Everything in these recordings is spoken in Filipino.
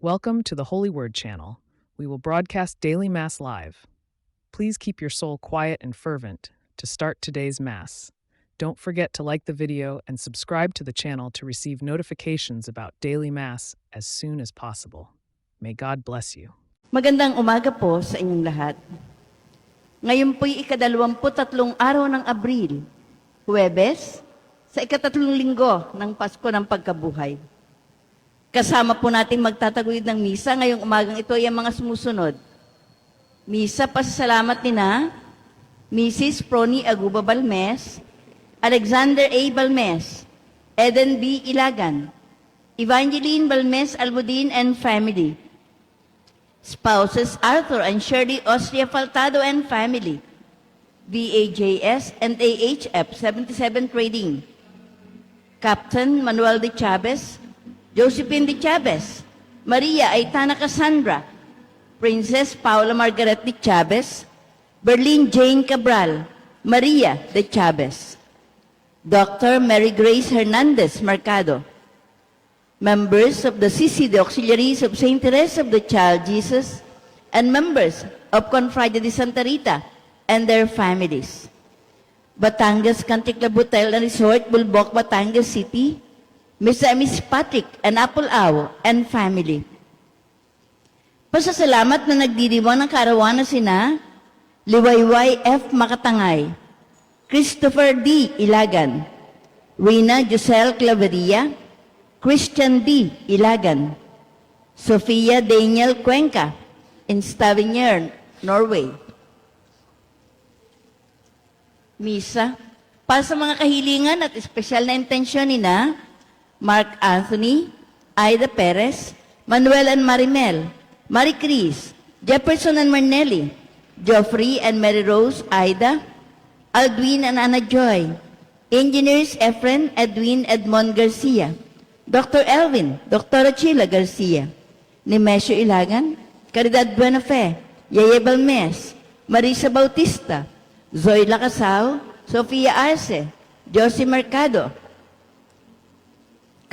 Welcome to the Holy Word channel. We will broadcast daily Mass live. Please keep your soul quiet and fervent to start today's Mass. Don't forget to like the video and subscribe to the channel to receive notifications about daily Mass as soon as possible. May God bless you. Magandang umaga po sa inyong lahat. Ngayon po'y ika-23 araw ng Abril, Huwebes, sa ika-3 linggo ng Pasko ng Pagkabuhay. Kasama po natin magtataguyod ng misa ngayong umagang ito ay ang mga sumusunod. Misa pasasalamat nina Mrs. Prony Aguba Balmes, Alexander A. Balmes, Eden B. Ilagan, Evangeline Balmes Almudin and family, spouses Arthur and Shirley Austria Faltado and family, VAJS and AHF 77 Trading, Captain Manuel de Chavez, Josephine de Chavez, Maria Aitana Cassandra, Princess Paula Margaret de Chavez, Berlin Jane Cabral, Maria de Chavez, Dr. Mary Grace Hernandez Mercado, members of the CCD Auxiliaries of St. Teresa of the Child Jesus, and members of Confrade de Santa Rita and their families. Batangas Country Club Hotel and Resort, Bulbok, Batangas City, Mr. and Miss Patrick and Apple Ao and family. Pasasalamat na nagdiriwang ng kaarawan na sina Liwayway F. Makatangay, Christopher D. Ilagan, Rina Giselle Claveria, Christian D. Ilagan, Sofia Daniel Cuenca, in Stavanger, Norway. Misa, para sa mga kahilingan at espesyal na intensyon ni na Mark Anthony, Aida Perez, Manuel and Marimel, Marie Cris, Jefferson and Marnelli, Geoffrey and Mary Rose, Aida, Aldwin and Anna Joy, Engineers Efren, Edwin, Edmond Garcia, Dr. Elvin, Dr. Chila Garcia, Nemesio Ilagan, Caridad Buenafe, Yeye Balmes, Marisa Bautista, Zoila Casao, Sofia Arce, Josie Mercado,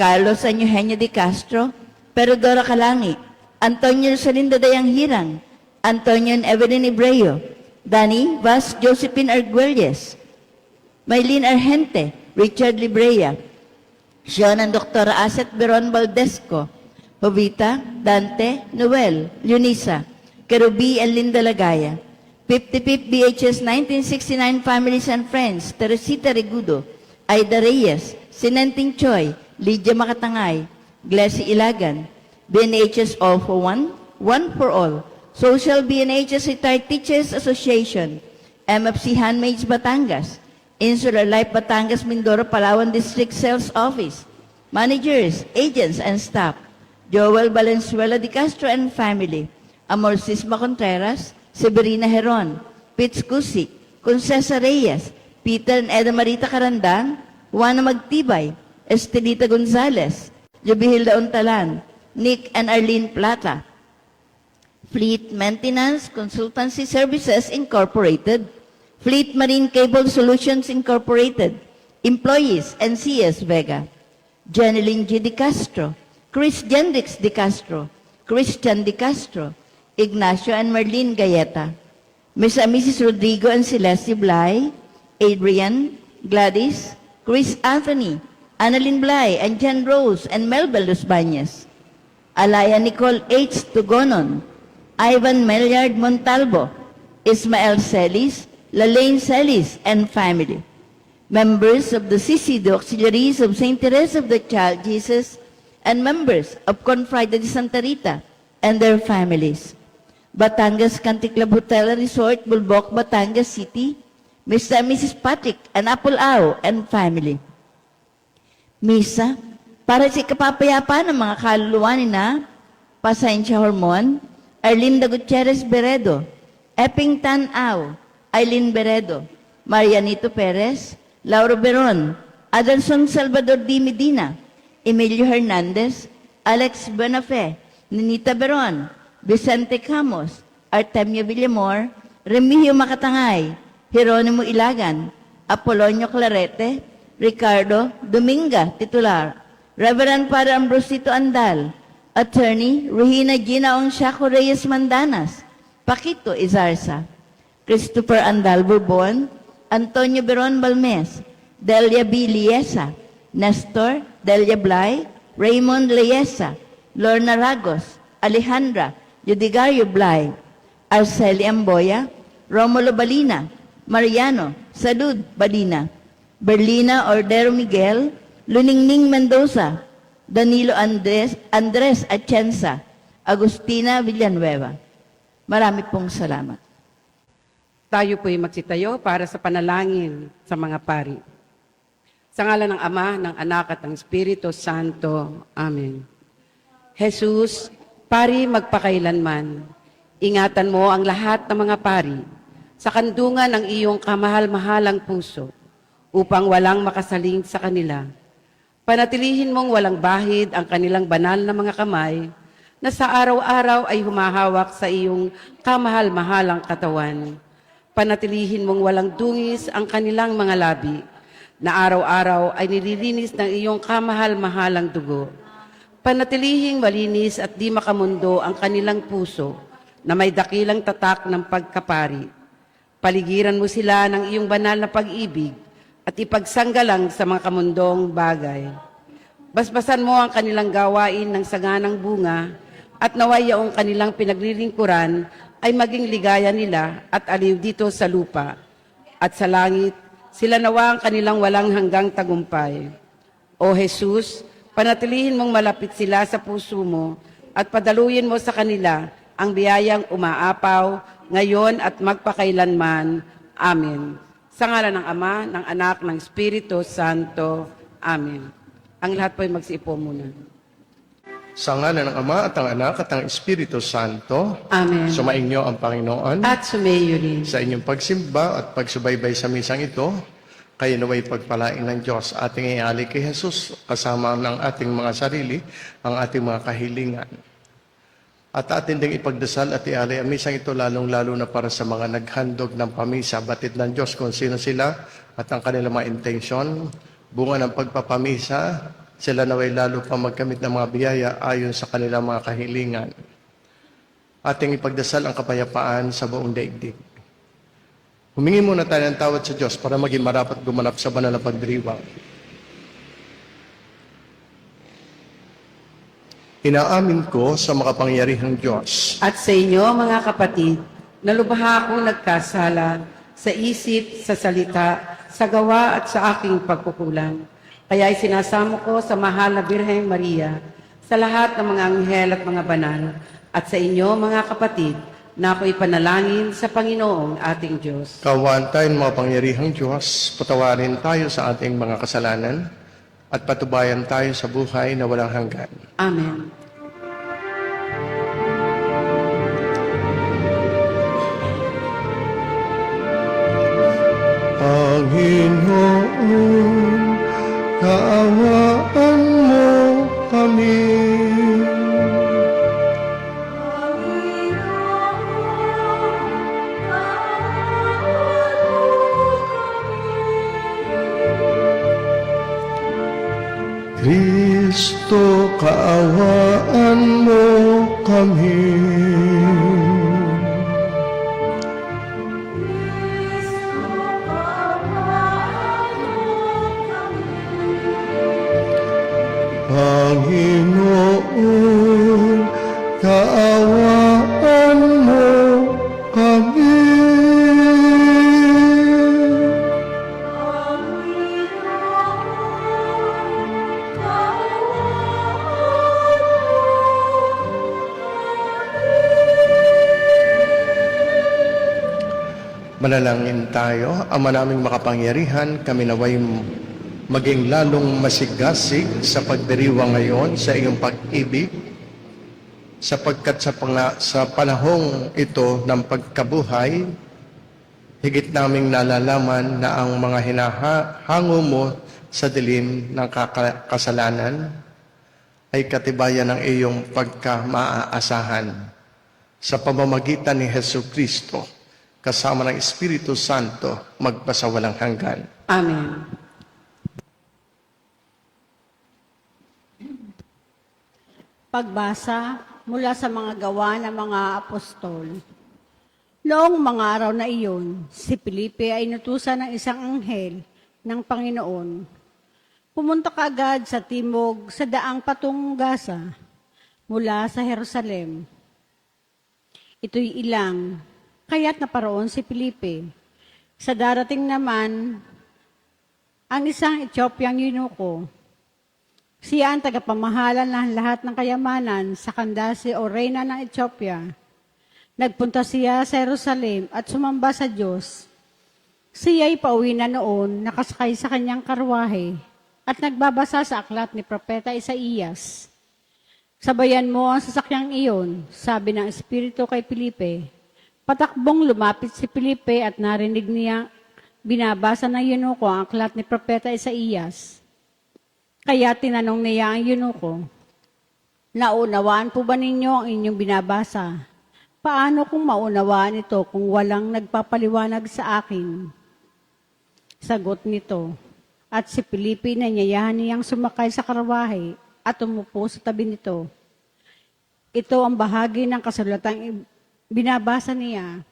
Carlos Eugenio de Castro, Perodora Calangi, Antonio Rosalinda Dayang Hirang, Antonio and Evelyn Ibreo, Danny Vas Josephine Arguelles, Maylene Argente, Richard Librea, Sean and Dr. Aset Beron Valdesco, Jovita, Dante, Noel, Leonisa, Kerubi and Linda Lagaya, 55th BHS 1969 Families and Friends, Teresita Regudo, Aida Reyes, Sinenting Choi, Lydia Makatangay, Glessy Ilagan, BNHS All for One, One for All, Social BNHS Retired Teachers Association, MFC Handmaids Batangas, Insular Life Batangas Mindoro Palawan District Sales Office, managers, agents, and staff, Joel Valenzuela de Castro and family, Amor Sisma Contreras, Severina Heron, Pitz Kusik, Concesa Reyes, Peter and Eda Marita Carandan, Juana Magtibay, Estelita Gonzalez, Jubihilda Untalan, Nick and Arlene Plata, Fleet Maintenance Consultancy Services Incorporated, Fleet Marine Cable Solutions Incorporated, employees and CS Vega, Jeneline G. De Castro, Chris Gendrix De Castro, Christian De Castro, Ignacio and Marlene Gayeta, Ms. and Mrs. Rodrigo and Celeste Blay, Adrian, Gladys, Chris Anthony, Annalyn Blay, and Jen Rose and Melbel Los Bañez, Alaya Nicole H. Tugonon, Ivan Meliard Montalvo, Ismael Celis, Lalaine Celis, and family. Members of the CCD Auxiliaries of St. Teresa of the Child Jesus, and members of Confrade de Santa Rita and their families. Batangas Country Club Hotel and Resort, Bulbok, Batangas City, Mr. and Mrs. Patrick and Apple Ao and family. Misa, para sa ikapapayapa ng mga kaluluwa ni na Pasensya Hormon, Arlinda Gutierrez Beredo, Epping Tan Ao, Aileen Beredo, Marianito Perez, Lauro Beron, Adelson Salvador D. Medina, Emilio Hernandez, Alex Buenafe, Ninita Beron, Vicente Camos, Artemio Villamor, Remigio Makatangay, Jeronimo Ilagan, Apolonio Clarete, Ricardo Dominga, titular, Reverend Father Ambrosito Andal, Attorney Regina Ginaong Shaco Reyes Mandanas, Paquito Izarza, Christopher Andal Bourbon, Antonio Beron Balmes, Delia B. Liesa, Nestor Delia Blay, Raymond Liesa, Lorna Ragos, Alejandra Yudigario Blay, Arceli Amboya, Romulo Balina, Mariano Salud Balina, Berlina Ordero Miguel, Luningning Mendoza, Danilo Andres Atienza, Agustina Villanueva. Marami pong salamat. Tayo po'y magsitayo para sa panalangin sa mga pari. Sa ngalan ng Ama, ng Anak at ng Espiritu Santo. Amen. Jesus, pari magpakailanman, ingatan mo ang lahat ng mga pari sa kandungan ng iyong kamahal-mahalang puso upang walang makasaling sa kanila. Panatilihin mong walang bahid ang kanilang banal na mga kamay na sa araw-araw ay humahawak sa iyong kamahal-mahalang katawan. Panatilihin mong walang dungis ang kanilang mga labi na araw-araw ay nililinis ng iyong kamahal-mahalang dugo. Panatilihing malinis at di makamundo ang kanilang puso na may dakilang tatak ng pagkapari. Paligiran mo sila ng iyong banal na pag-ibig at ipagsanggalang sa mga kamundong bagay. Basbasan mo ang kanilang gawain ng saganang bunga at naway yaong kanilang pinaglilingkuran ay maging ligaya nila at aliw dito sa lupa. At sa langit, sila nawa ang kanilang walang hanggang tagumpay. O Jesus, panatilihin mong malapit sila sa puso mo at padaluyin mo sa kanila ang biyayang umaapaw ngayon at magpakailanman. Amen. Sa ngalan ng Ama, ng Anak, ng Espiritu Santo. Amen. Ang lahat po ay magsiupo muna. Sa ngalan ng Ama at ng Anak at ng Espiritu Santo. Amen. Sumainyo ang Panginoon. At sumayo rin. Sa inyong pagsimba at pagsubaybay sa misang ito, kayo naway pagpalain ng Diyos. Ating iali kay Jesus, kasama ng ating mga sarili, ang ating mga kahilingan. At atin ding ipagdasal at iali ang misang ito, lalong-lalo na para sa mga naghandog ng pamisa, batid ng Diyos kung sino sila at ang kanilang mga intensyon, bunga ng pagpapamisa, sila naway lalo pa magkamit ng mga biyaya ayon sa kanilang mga kahilingan. Ating ipagdasal ang kapayapaan sa buong daigdig. Humingi muna tayo ng tawad sa Diyos para maging marapat gumanap sa banal na pagdiriwang. Inaamin ko sa makapangyarihang Diyos At sa inyo, mga kapatid, na lubha akong nagkasala sa isip, sa salita, sa gawa at sa aking pagkukulang. Kaya isinasamo ko sa mahal na Birheng Maria, sa lahat ng mga anghel at mga banal, at sa inyo, mga kapatid, na ako'y panalangin sa Panginoong ating Diyos. Kaawaan tayo ng mga pangyarihang Diyos, patawarin tayo sa ating mga kasalanan, at patubayan tayo sa buhay na walang hanggan. Amen. Panginoon, kaawaan mo kami. Kristo, kaawaan mo kami. Panginoon, kaawaan mo kami. Manalangin tayo. Ama naming makapangyarihan, kami naway maging lalong masigasig sa pagdiriwang ngayon sa iyong pag-ibig, sapagkat sa panahong ito ng pagkabuhay, higit naming nalalaman na ang mga hinahango mo sa dilim ng kasalanan ay katibayan ng iyong pagka-maaasahan sa pamamagitan ni Jesucristo, kasama ng Espiritu Santo, magpasawalang hanggan. Amen. Pagbasa mula sa mga gawa ng mga apostol. Noong mga araw na iyon, si Felipe ay inutusan ng isang anghel ng Panginoon. Pumunta kaagad sa timog sa daang patungong Gaza mula sa Jerusalem. Ito'y ilang, kaya't naparoon si Felipe. Sa darating naman, ang isang Ethiopiang eunuko. Siya ang tagapamahala ng lahat ng kayamanan sa Candace o Reyna ng Ethiopia. Nagpunta siya sa Jerusalem at sumamba sa Diyos. Siya'y pauwi na noon, nakasakay sa kanyang karwahe at nagbabasa sa aklat ni Propeta Isaías. Sabayan mo ang sasakyang iyon, sabi ng Espiritu kay Felipe. Patakbong lumapit si Felipe at narinig niya binabasa ng eunuko ang aklat ni Propeta Isaías. Kaya tinanong niya ang eunuko, naunawaan po ba ninyo ang inyong binabasa? Paano kung maunawaan ito kung walang nagpapaliwanag sa akin? Sagot nito, at si Felipe nanyayahan niyang sumakay sa karwahe at umupo sa tabi nito. Ito ang bahagi ng kasulatang binabasa niya.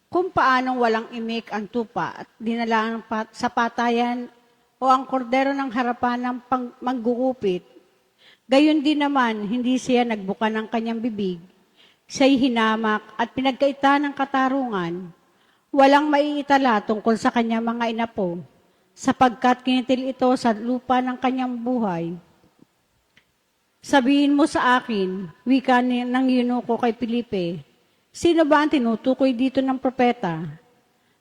Kung paanong walang imik ang tupa at dinala sa patayan o ang kordero ng harapan ng manggugupit. Gayon din naman, hindi siya nagbuka ng kanyang bibig. Siya'y hinamak at pinagkaita ng katarungan. Walang maiitala tungkol sa kanyang mga inapo, sapagkat kinitil ito sa lupa ng kanyang buhay. Sabihin mo sa akin, wika ng eunuko kay Felipe, sino ba ang tinutukoy dito ng propeta?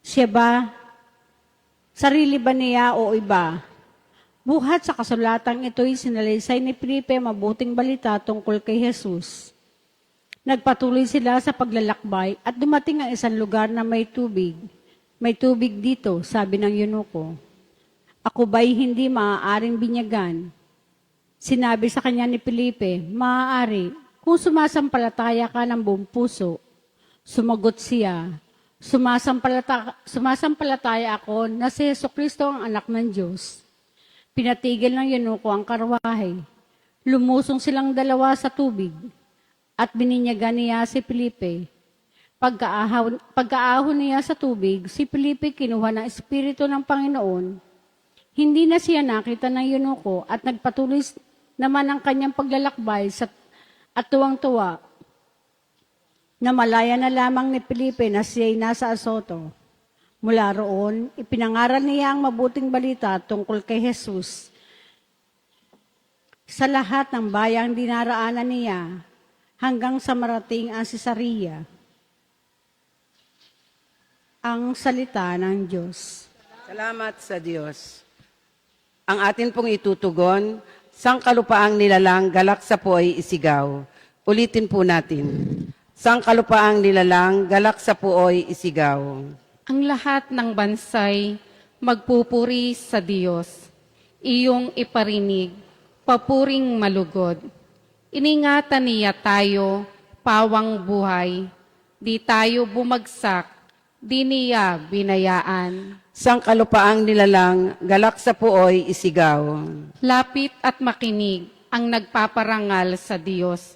Siya ba? Sarili ba niya o iba? Buhat sa kasulatang ito'y sinalaysay ni Felipe mabuting balita tungkol kay Jesus. Nagpatuloy sila sa paglalakbay at dumating ang isang lugar na may tubig. May tubig dito, sabi ng eunuko. Ako ba'y hindi maaaring binyagan? Sinabi sa kanya ni Felipe, maaari, kung sumasampalataya ka ng buong puso. Sumagot siya, sumasampalataya ako na si Jesucristo ang anak ng Diyos. Pinatigil ng eunuko ang karwahe. Lumusong silang dalawa sa tubig at bininyagan niya si Felipe. Pagkaahon niya sa tubig, si Felipe kinuha ng Espiritu ng Panginoon. Hindi na siya nakita ng eunuko at nagpatuloy naman ang kanyang paglalakbay at tuwang-tuwa. Namalaya na lamang ni Felipe na siya'y nasa Azoto. Mula roon, ipinangaral niya ang mabuting balita tungkol kay Jesus. Sa lahat ng bayang dinaraanan niya, hanggang sa marating ang Cesarea. Ang salita ng Diyos. Salamat sa Diyos. Ang atin pong itutugon, sangkalupaang nilalang galak sa puoy isigaw. Ulitin po natin. Sangkalupaang nilalang galak sa puoy isigaw. Ang lahat ng bansay magpupuri sa Diyos. Iyong iparinig, papuring malugod. Iningatan niya tayo, pawang buhay. Di tayo bumagsak, di niya binayaan. Sangkalupaang nilalang galak sa puoy isigaw. Lapit at makinig ang nagpaparangal sa Diyos.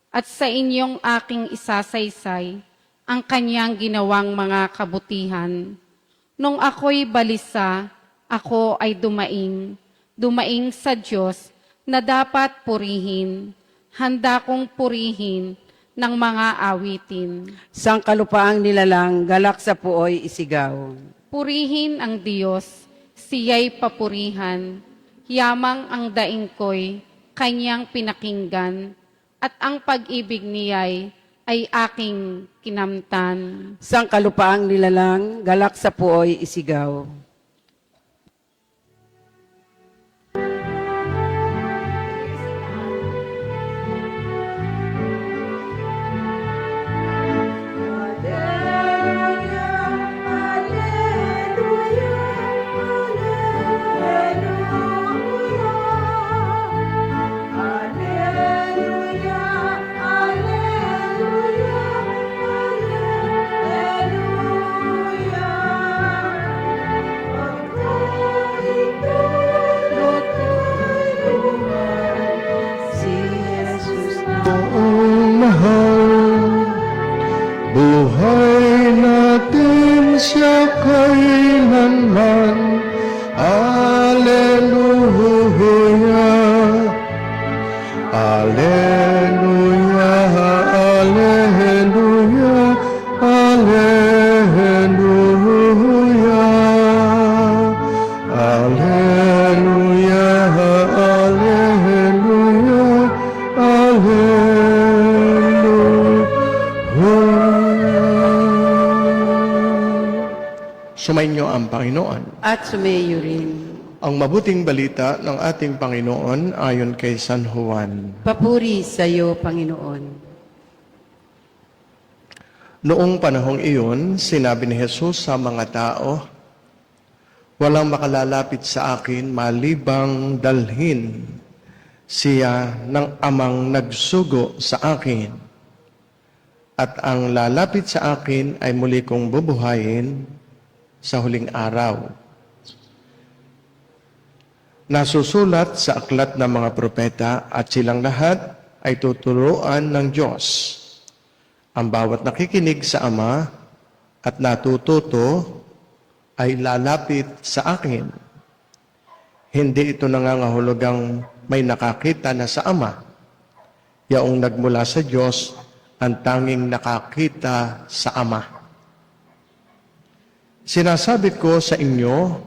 At sa inyong aking isasaysay, ang kanyang ginawang mga kabutihan. Nung ako'y balisa, ako ay dumaing sa Diyos na dapat purihin. Handa kong purihin ng mga awitin. Sangkalupaang nilalang galak sa puoy isigaw. Purihin ang Diyos, siya'y papurihan. Yamang ang daing ko'y kanyang pinakinggan, at ang pag-ibig niya'y ay aking kinamtan. Sangkalupaang nilalang galak sa puoy isigaw. Sumainyo ang Panginoon. At sumayo rin. Ang mabuting balita ng ating Panginoon ayon kay San Juan. Papuri sa iyo, Panginoon. Noong panahong iyon, sinabi ni Jesus sa mga tao, walang makalalapit sa akin malibang dalhin siya ng amang nagsugo sa akin. At ang lalapit sa akin ay muli kong bubuhayin sa huling araw. Nasusulat sa aklat ng mga propeta at silang lahat ay tuturuan ng Diyos. Ang bawat nakikinig sa Ama at natututo ay lalapit sa akin. Hindi ito nangangahulugang may nakakita na sa Ama. Yaong nagmula sa Diyos ang tanging nakakita sa Ama. Sinasabi ko sa inyo,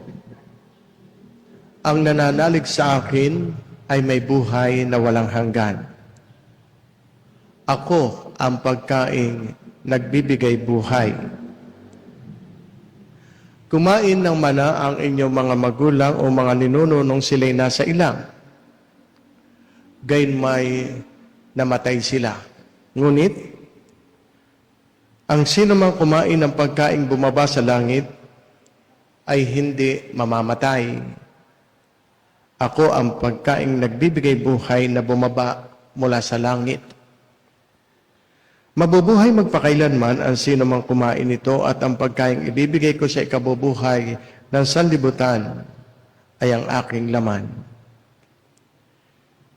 ang nananalig sa akin ay may buhay na walang hanggan. Ako ang pagkaing nagbibigay buhay. Kumain ng mana ang inyong mga magulang o mga ninuno nung sila'y nasa ilang. Gayunmay namatay sila. Ngunit, ang sino mang kumain ng pagkaing bumaba sa langit ay hindi mamamatay. Ako ang pagkaing nagbibigay buhay na bumaba mula sa langit. Mabubuhay magpakailanman ang sino mang kumain nito at ang pagkaing ibibigay ko sa ikabubuhay ng sanlibutan ay ang aking laman.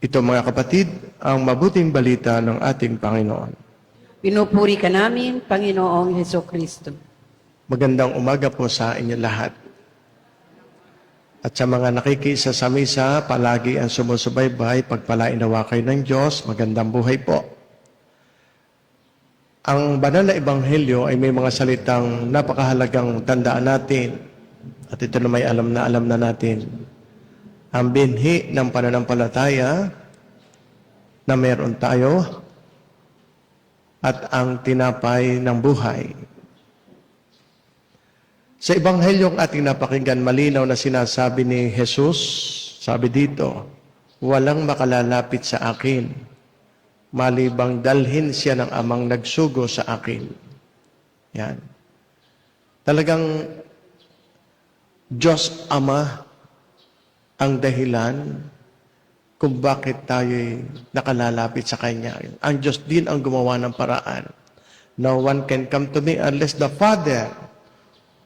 Ito mga kapatid, ang mabuting balita ng ating Panginoon. Pinupuri ka namin, Panginoong Hesukristo. Magandang umaga po sa inyo lahat. At sa mga nakikisa sa misa, palagi ang sumusubaybay, pagpalain nawa kayo ng Diyos, magandang buhay po. Ang banal na ebanghelyo ay may mga salitang napakahalagang tandaan natin. At ito na may alam na natin. Ang binhi ng pananampalataya na meron tayo at ang tinapay ng buhay. Sa ebanghelyong ating napakinggan, malinaw na sinasabi ni Jesus, sabi dito, walang makalalapit sa akin, malibang dalhin siya ng amang nagsugo sa akin. Yan. Talagang Diyos Ama ang dahilan kung bakit tayo'y nakalalapit sa Kanya. Ang Diyos din ang gumawa ng paraan. No one can come to me unless the Father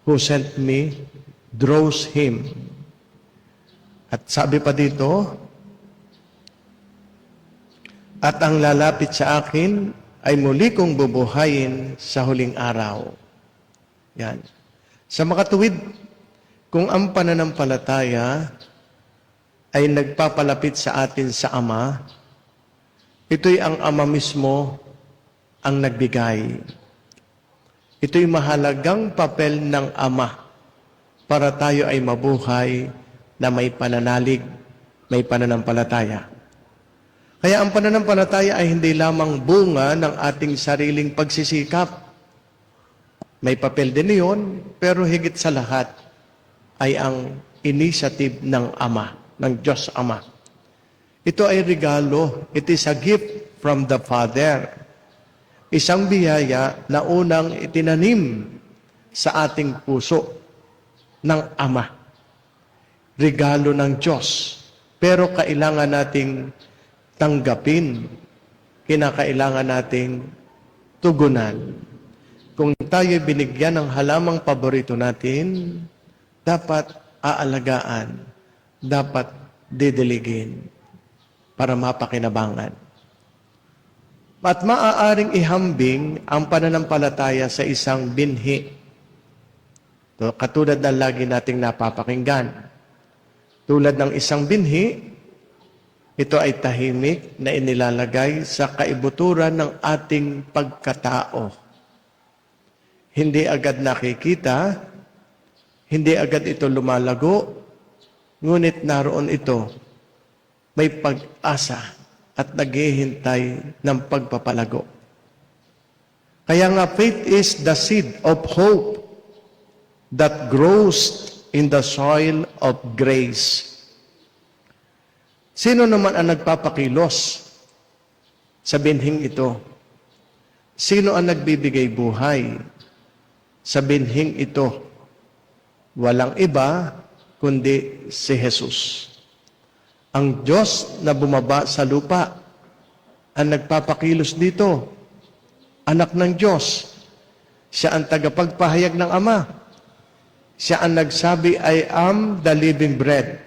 who sent me draws him. At sabi pa dito, at ang lalapit sa akin ay muli kong bubuhayin sa huling araw. Yan. Sa makatuwid, kung ang pananampalataya ay nagpapalapit sa atin sa Ama, ito'y ang Ama mismo ang nagbigay. Ito'y mahalagang papel ng Ama para tayo ay mabuhay na may pananalig, may pananampalataya. Kaya ang pananampalataya ay hindi lamang bunga ng ating sariling pagsisikap. May papel din iyon, pero higit sa lahat ay ang initiative ng Ama, ng Diyos Ama. Ito ay regalo. It is a gift from the Father. Isang biyaya na unang itinanim sa ating puso ng Ama. Regalo ng Diyos. Pero kailangan nating tanggapin. Kinakailangan nating tugunan. Kung tayo binigyan ng halamang paborito natin, dapat aalagaan, dapat didiligin para mapakinabangan. At maaaring ihambing ang pananampalataya sa isang binhi. Katulad ng lagi nating napapakinggan. Tulad ng isang binhi, ito ay tahimik na inilalagay sa kaibuturan ng ating pagkatao. Hindi agad nakikita, hindi agad ito lumalago, ngunit naroon ito, may pag-asa at naghihintay ng pagpapalago. Kaya nga, faith is the seed of hope that grows in the soil of grace. Sino naman ang nagpapakilos sa binhing ito? Sino ang nagbibigay buhay sa binhing ito? Walang iba kundi si Jesus. Ang Diyos na bumaba sa lupa ang nagpapakilos dito. Anak ng Diyos. Siya ang tagapagpahayag ng Ama. Siya ang nagsabi, I am the living bread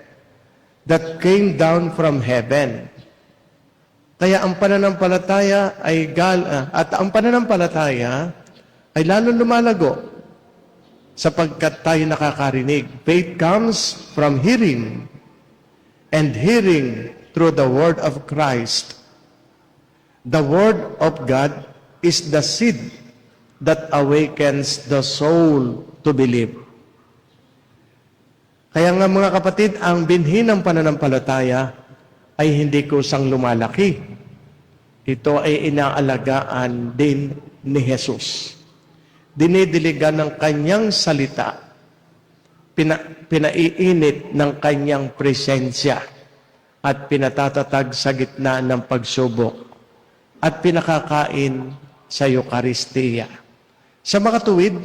that came down from heaven. Kaya ang pananampalataya ay ay lalong lumalago sapagkat tayo nakakarinig. Faith comes from hearing, and hearing through the word of Christ. The word of God is the seed that awakens the soul to believe. Kaya nga mga kapatid, ang binhi ng pananampalataya ay hindi kusang lumalaki. Ito ay inaalagaan din ni Jesus. Dinidiligan ng kanyang salita, pinaiinit ng kanyang presensya, at pinatatatag sa gitna ng pagsubok, at pinakakain sa Eucharistia. Sa mga tuwid,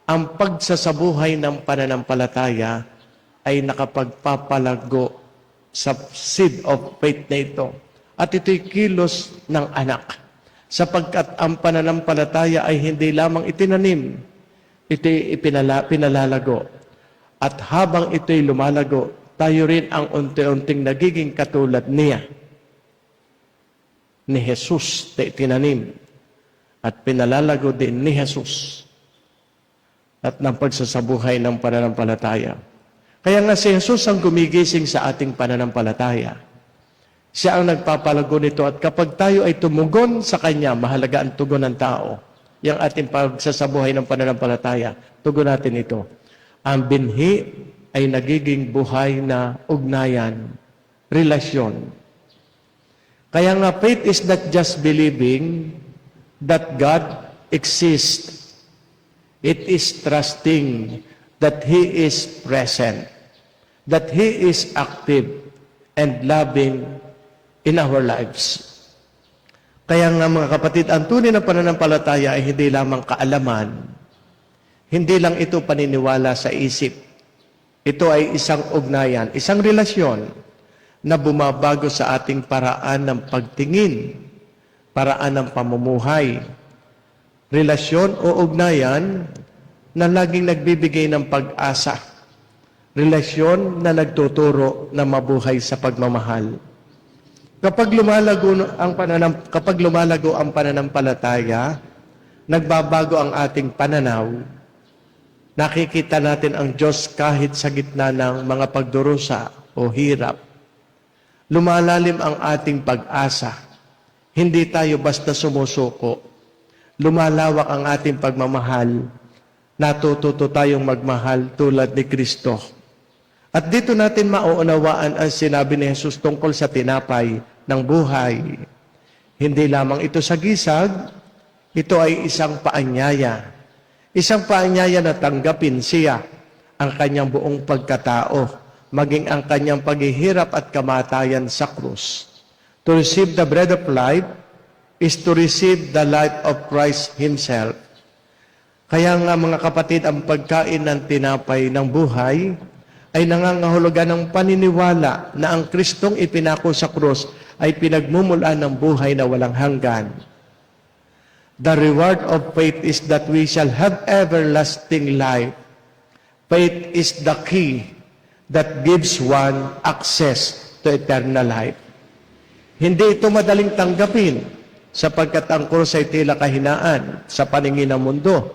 ang pagsasabuhay ng pananampalataya ay nakapagpapalago sa seed of faith na ito. At ito'y kilos ng anak. Sapagkat ang pananampalataya ay hindi lamang itinanim, ito'y pinalalago. At habang ito'y lumalago, tayo rin ang unti-unting nagiging katulad niya, ni Jesus na itinanim. At pinalalago din ni Jesus at ng pagsasabuhay ng pananampalataya. Kaya nga si Jesus ang gumigising sa ating pananampalataya. Siya ang nagpapalago nito at kapag tayo ay tumugon sa Kanya, mahalaga ang tugon ng tao. Yung ating pagsasabuhay ng pananampalataya, tugon natin ito. Ang binhi ay nagiging buhay na ugnayan, relasyon. Kaya nga faith is not just believing that God exists. It is trusting that He is present, that He is active and loving in our lives. Kaya nga mga kapatid, ang tunay na pananampalataya ay hindi lamang kaalaman, hindi lang ito paniniwala sa isip. Ito ay isang ugnayan, isang relasyon na bumabago sa ating paraan ng pagtingin, paraan ng pamumuhay. Relasyon o ugnayan na laging nagbibigay ng pag-asa. Relasyon na nagtuturo na mabuhay sa pagmamahal. Kapag lumalago ang pananampalataya, nagbabago ang ating pananaw. Nakikita natin ang Diyos kahit sa gitna ng mga pagdurusa o hirap. Lumalalim ang ating pag-asa. Hindi tayo basta sumusuko. Lumalawak ang ating pagmamahal. Natututo tayong magmahal tulad ni Kristo. At dito natin mauunawaan ang sinabi ni Jesus tungkol sa tinapay ng buhay. Hindi lamang ito sa gisag, ito ay isang paanyaya. Isang paanyaya na tanggapin siya, ang kanyang buong pagkatao, maging ang kanyang paghihirap at kamatayan sa krus. To receive the bread of life is to receive the life of Christ Himself. Kaya nga mga kapatid, ang pagkain ng tinapay ng buhay ay nangangahulugan ng paniniwala na ang Kristong ipinako sa krus ay pinagmumulan ng buhay na walang hanggan. The reward of faith is that we shall have everlasting life. Faith is the key that gives one access to eternal life. Hindi ito madaling tanggapin sapagkat ang krus ay tila kahinaan sa paningin ng mundo.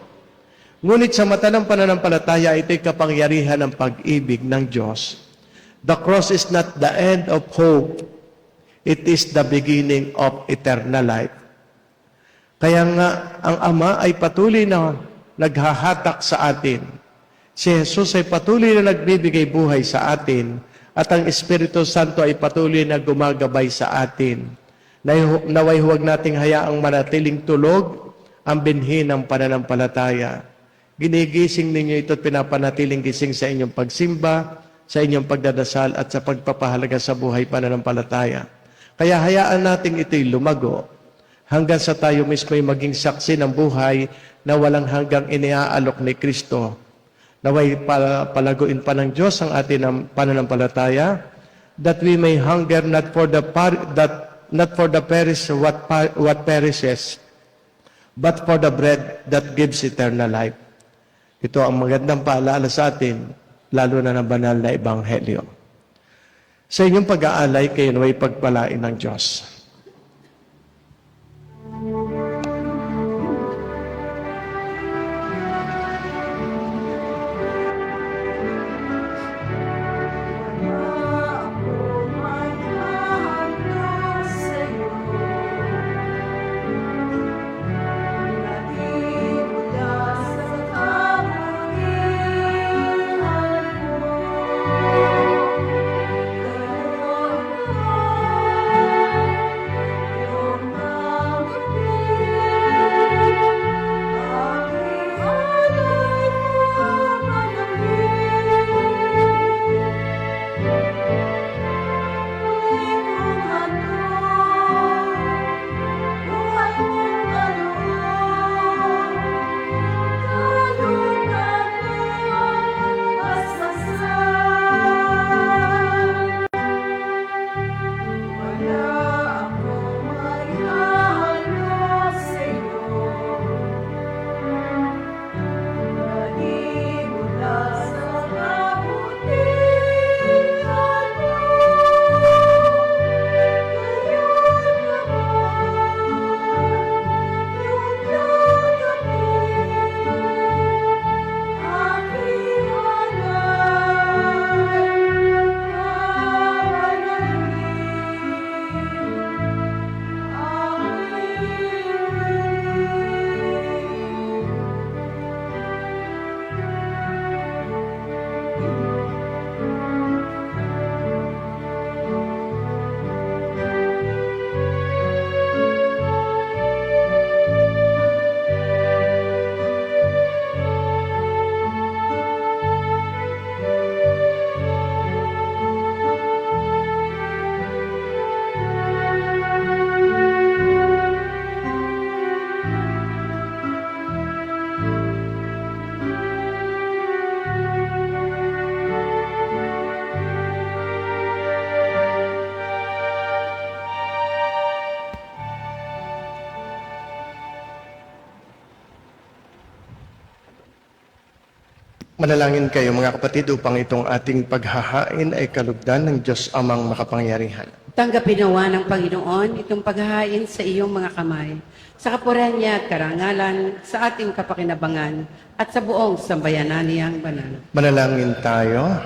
Ngunit sa mata ng pananampalataya, ito'y kapangyarihan ng pag-ibig ng Diyos. The cross is not the end of hope. It is the beginning of eternal life. Kaya nga, ang Ama ay patuloy na naghahatak sa atin. Si Jesus ay patuloy na nagbibigay buhay sa atin at ang Espiritu Santo ay patuloy na gumagabay sa atin. Naway huwag nating hayaang manatiling tulog ang binhi ng pananampalataya. Ginigising ninyo ito at pinapanatiling gising sa inyong pagsimba, sa inyong pagdadasal at sa pagpapahalaga sa buhay pananampalataya. Kaya hayaan natin ito'y lumago hanggang sa tayo mismo'y maging saksi ng buhay na walang hanggang iniaalok ni Kristo. Naway palaguin pa ng Diyos ang ating pananampalataya, that we may hunger not for the perish what perishes, but for the bread that gives eternal life. Ito ang magandang paalala sa atin, lalo na ng banal na ebanghelyo. Sa inyong pag-aalay, kayo naway pagpalain ng Diyos. Manalangin kayo mga kapatid upang itong ating paghahain ay kalugdan ng Diyos amang makapangyarihan. Tanggapin nawa ng Panginoon itong paghahain sa iyong mga kamay, sa kapurihan niya at karangalan, sa ating kapakinabangan, at sa buong sambayanan niyang banal. Manalangin tayo.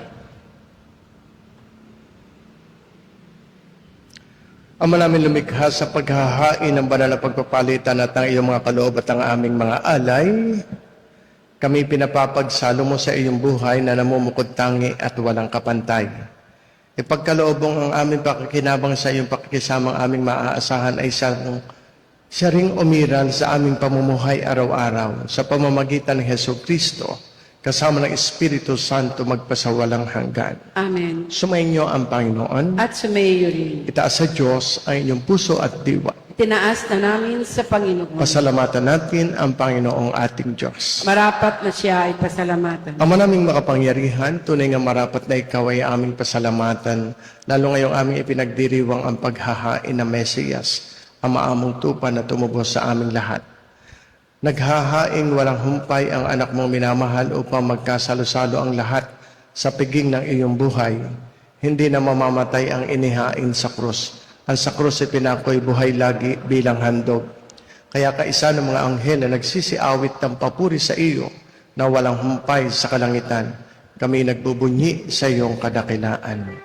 Ama namin lumikha sa paghahain ng banal na pagpapalitan at ang iyong mga kaloob at ang aming mga alay, kami pinapapagsalo mo sa iyong buhay na namumukod tangi at walang kapantay. Ipagkaloobong ang aming pakikinabang sa iyong pakikisamang aming maaasahan ay siya ring umiral sa aming pamumuhay araw-araw sa pamamagitan ng Hesus Kristo, kasama ng Espiritu Santo magpasawalang hanggan. Amen. Sumainyo ang Panginoon. At sumayo rin. Itaas sa Diyos ang inyong puso at diwa. Tinaas na namin sa Panginoon. Pasalamatan natin ang Panginoong ating Diyos. Marapat na siya ay pasalamatan. Ama naming makapangyarihan, tunay nga marapat na ikaw ay aming pasalamatan, lalo ngayong aming ipinagdiriwang ang paghahain ng Mesiyas, ang maamong tupa na tumubos sa aming lahat. Naghahaing walang humpay ang anak mong minamahal upang magkasalo-salo ang lahat sa piging ng iyong buhay. Hindi na mamamatay ang inihain sa krus. Ang sa krus ay pinakoy buhay lagi bilang handog. Kaya kaisa ng mga anghel na nagsisiawit ng papuri sa iyo na walang humpay sa kalangitan, kami nagbubunyi sa iyong kadakilaan.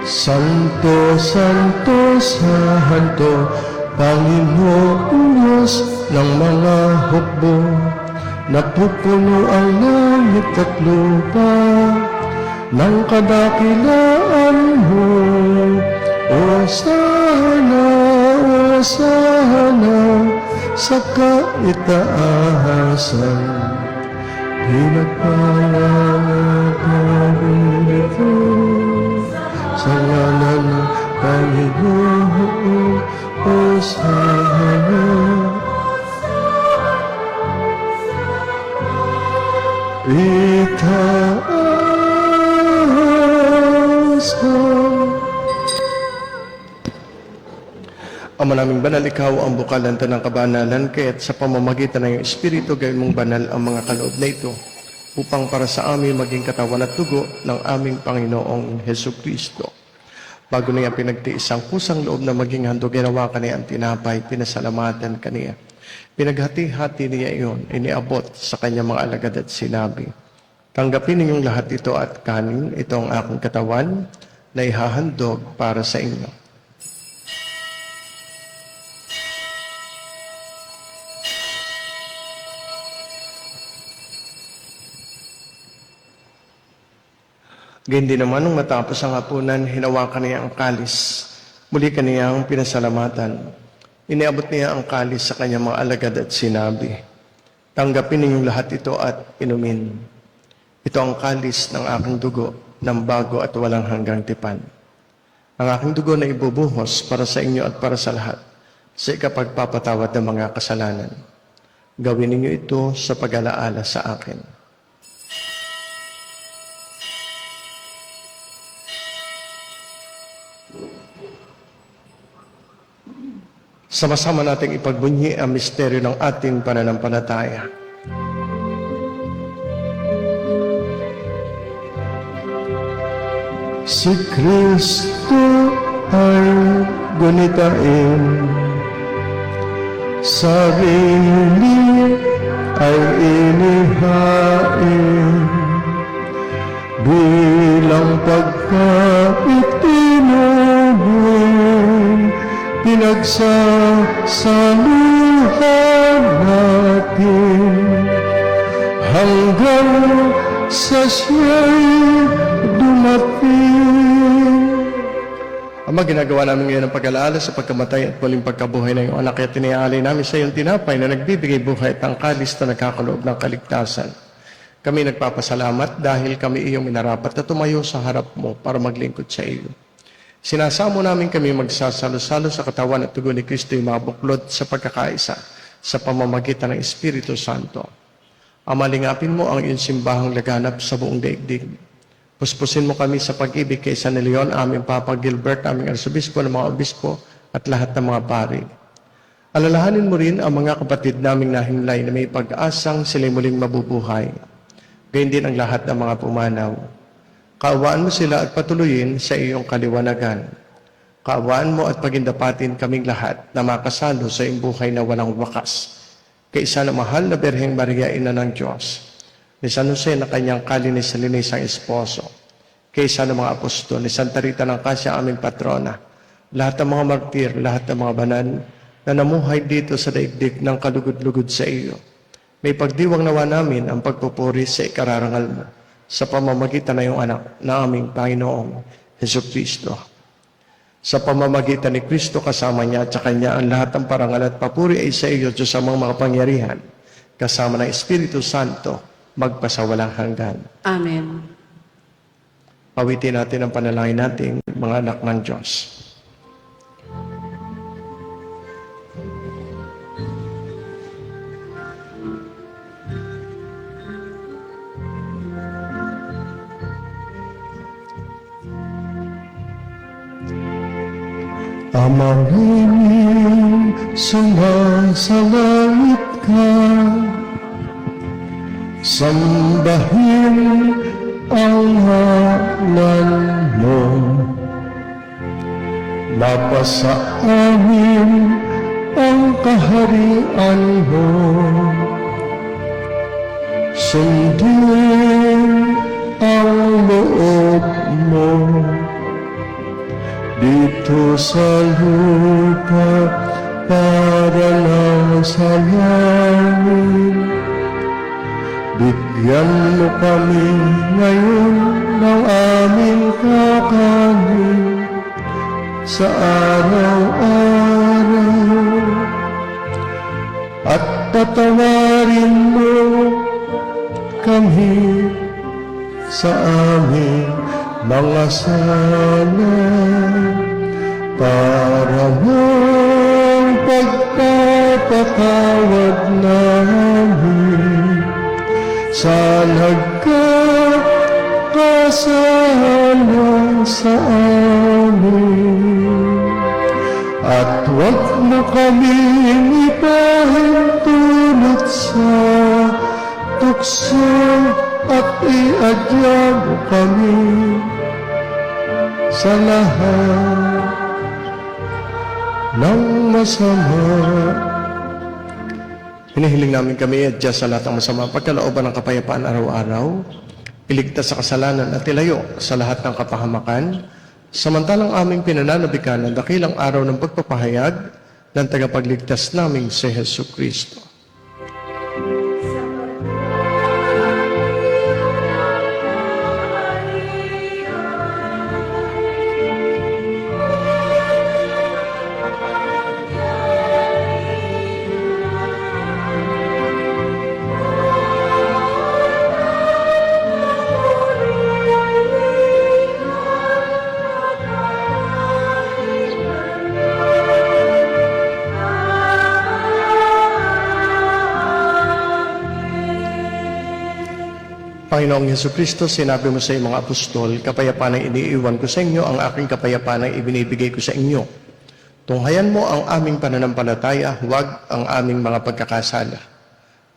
Santo, Santo, Santo, Panginoong Diyos ng mga hukbo, napupuno ang langit at lupa ng kadakilaan mo. Hosana, Hosana, sa kaitaasan. Pinagpalang kami nito sa ngalan ng Panginoon. Hosana. Itaasan. Ama naming banal, ikaw ang bukalan ng kabanalan, kaya't sa pamamagitan ng iyong Espiritu, gawin mong banal ang mga kaloob na ito, upang para sa amin maging katawan at dugo ng aming Panginoong Hesus Kristo. Bago niya pinagtiis ang kusang loob na maging handog, ginawa kaniya ang tinapay, pinasalamatan kaniya. Pinaghati-hati niya iyon, iniabot sa kanyang mga alagad at sinabi, tanggapin ninyong lahat ito at kanin, ito ang aking katawan na ihahandog para sa inyo. Gayun din naman, nung matapos ang hapunan, hinawakan niya ang kalis. Muli kaniyang pinasalamatan. Iniabot niya ang kalis sa kanyang mga alagad at sinabi, tanggapin ninyong lahat ito at inumin. Ito ang kalis ng aking dugo, ng bago at walang hanggang tipan. Ang aking dugo na ibubuhos para sa inyo at para sa lahat, sa ikapagpapatawad ng mga kasalanan. Gawin ninyo ito sa pag-alaala sa akin. Sama-sama nating ipagbunyi ang misteryo ng ating pananampalataya. Si Kristo ay gunitain, sarili ay inihain, bilang pagkaitinubin, pinagsasaluhan natin hanggang sa siya'y dumating. Ama, ginagawa namin ngayon ang pag-alaala sa pagkamatay at muling pagkabuhay ng iyong anak, kaya tiniaalay namin sa iyong tinapay na nagbibigay buhay at ang kalis na nagkakaloob ng kaligtasan. Kami nagpapasalamat dahil kami iyong minarapat na tumayo sa harap mo para maglingkod sa iyo. Sinasamo namin kami magsasalo-salo sa katawan at dugo ni Kristo yung mga buklod sa pagkakaisa sa pamamagitan ng Espiritu Santo. Amalingapin mo ang iyong simbahang laganap sa buong daigdig. Puspusin mo kami sa pag-ibig kay San Leon, aming Papa Gilbert, aming Arsobispo ng mga obispo at lahat ng mga pari. Alalahanin mo rin ang mga kapatid naming nahinlay na may pag-asang sila'y muling mabubuhay. Gayun din ang lahat ng mga pumanaw. Kaawaan mo sila at patuloyin sa iyong kaliwanagan. Kaawaan mo at pagindapatin kaming lahat na makasalo sa iyong buhay na walang wakas. Kaisa na mahal na Birheng Maria, Ina ng Diyos, ni San Jose na kanyang kalinis-linisang esposo, kaisa ng mga apostol, ni Santa Rita ng Cassia, aming patrona, lahat ng mga martir, lahat ng mga banal na namuhay dito sa daigdig ng kalugod-lugod sa iyo. May pagdiwang nawa namin ang pagpupuri sa ikararangal mo sa pamamagitan ng iyong anak na aming Panginoong Hesus Kristo. Sa pamamagitan ni Kristo kasama niya at sa Kanya ang lahat ng parangal at papuri ay sa iyo, Diyos amang makapangyarihan, kasama ng Espiritu Santo, magpasawalang hanggan. Amen. Pawitin natin ang panalangin nating mga anak ng Diyos. Amang sumasalangit ka, sambahin ang ngalan mo. Mapasa amin ang kaharian mo. Sundin ang loob mo dito sa lupa para lang sa langit. Bigyan mo kami ngayon ng aming kakanin. sa araw-araw at patawarin mo kami sa aming mga sala para mong pagpapatawad namin sa nagkakasala sa amin. At huwag mo kaming ipahintulot sa tukso at iadya mo kami sa lahat ng masama. Hinihiling namin kami iadya sa lahat ng masama, pagkalooban ng kapayapaan araw-araw, iligtas sa kasalanan at ilayo sa lahat ng kapahamakan, samantalang aming pinananabikan ang dakilang araw ng pagpapahayag ng tagapagligtas naming si Hesu Kristo. Panginoong Hesu Kristo, sinabi mo sa iyong mga apostol, kapayapaan ang iniiwan ko sa inyo, ang aking kapayapaan ang ibinibigay ko sa inyo. Tunghayan mo ang aming pananampalataya, huwag ang aming mga pagkakasala.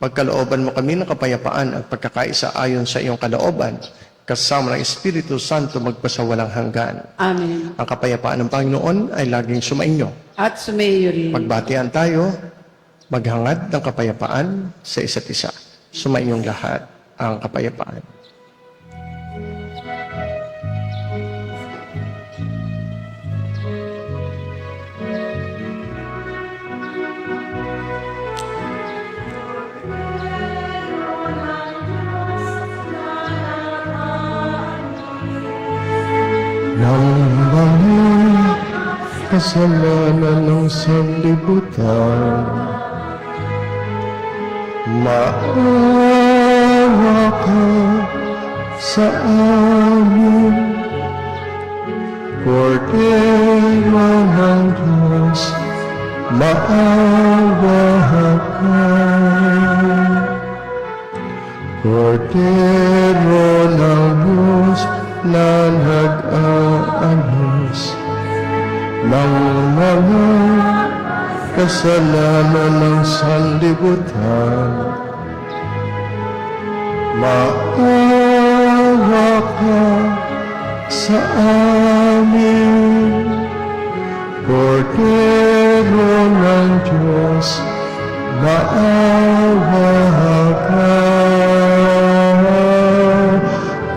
Pagkalooban mo kami ng kapayapaan at pagkakaisa ayon sa iyong kalooban, kasama ng Espiritu Santo magpasawalang hanggan. Amen. Ang kapayapaan ng Panginoon ay laging sumainyo. At sumayo rin. Pagbatian tayo, maghangad ng kapayapaan sa isa't isa. Sumainyong lahat ang kapayapaan. Ng mga kasalanan ng sanlibutan, maawa ka sa amin. Kordero ng Diyos, maawa ka. Kordero ng Diyos na nag-aalis ng mga kasalanan ng sanlibutan, maawa ka sa amin. Kordero ng Diyos, maawa ka.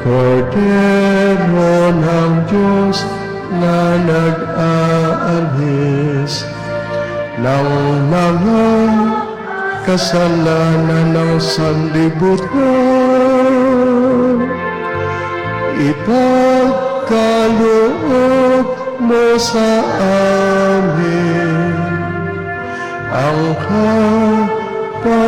Kordero ng Diyos na nag-aalis ng mga kasalanan ng sanlibutan, ipagkaloob mo sa amin ang kapayapaan.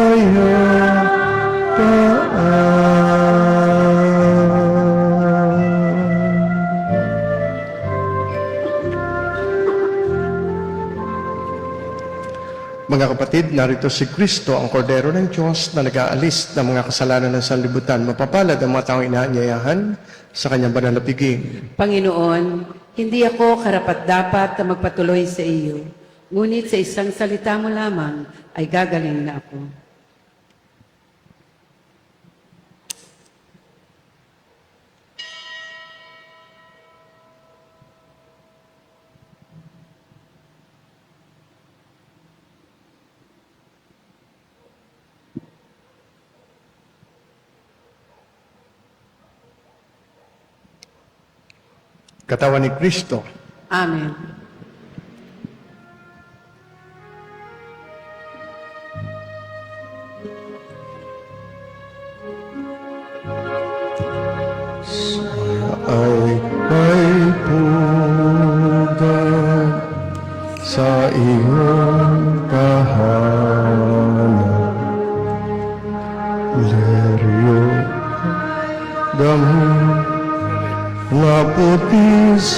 Mga kapatid, narito si Kristo, ang Kordero ng Diyos na nag-aalis ng mga kasalanan ng sanlibutan. Mapapalad ang mga taong inaanyayahan sa kanyang banal na piging. Panginoon, hindi ako karapat-dapat na magpatuloy sa iyo. Ngunit sa isang salita mo lamang ay gagaling na ako. Katawan ni Kristo. Amen. Ay may pugan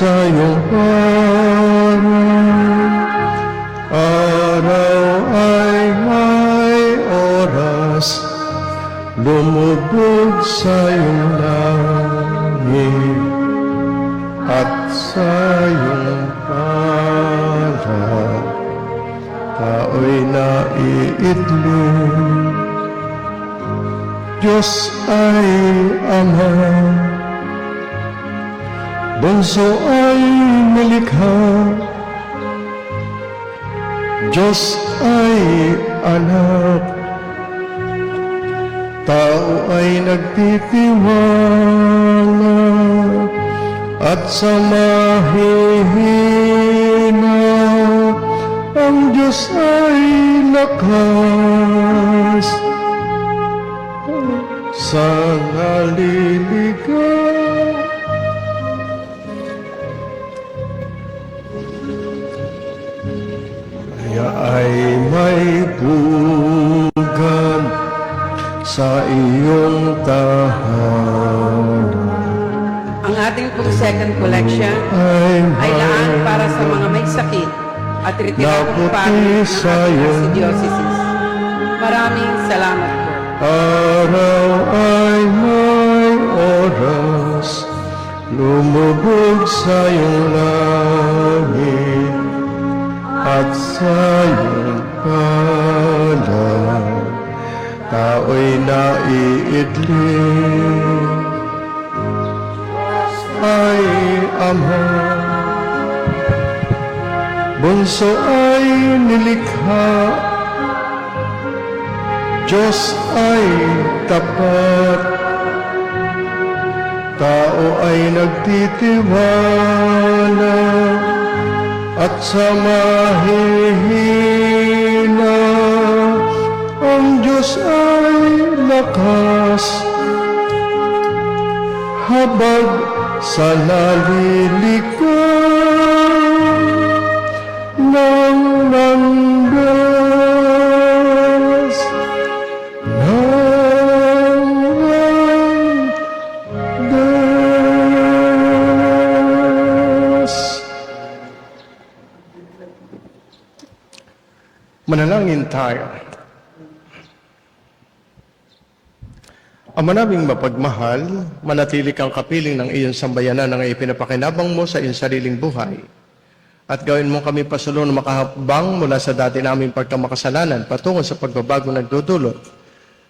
sa iyong harap. Araw ay may oras, lumubog sa iyong langit, at sa iyong palad, tao'y naiidling. Diyos ay Ama, Bunso ay nilikha, Diyos ay anak, tao ay nagtitiwala, at sa mahihina, ang Diyos ay lakas. Sa naliligaw, kaya ay may pugad sa iyong tahanan. Ang ating pong second collection ay laan para sa mga may sakit at retiradong pari ng sa ating iyong archdiocese. Maraming salamat po. Araw ay may oras, lumubog sa iyong langit, at sa iyong palad, tao'y naiidling. Ay Ama, Bunso ay nilikha, Diyos ay tapat, tao ay nagtitiwala, at sa mahihina, ang Diyos ay lakas. Habag sa naliligaw ng landas, manalangin tayo. Ama naming mapagmahal, manatili kang kapiling ng iyong sambayanan na ipinapakinabang mo sa iyong sariling buhay. At gawin mo kami pasulo na makahakbang mula sa dati naming pagkamakasalanan patungo sa pagbabago nagdudulot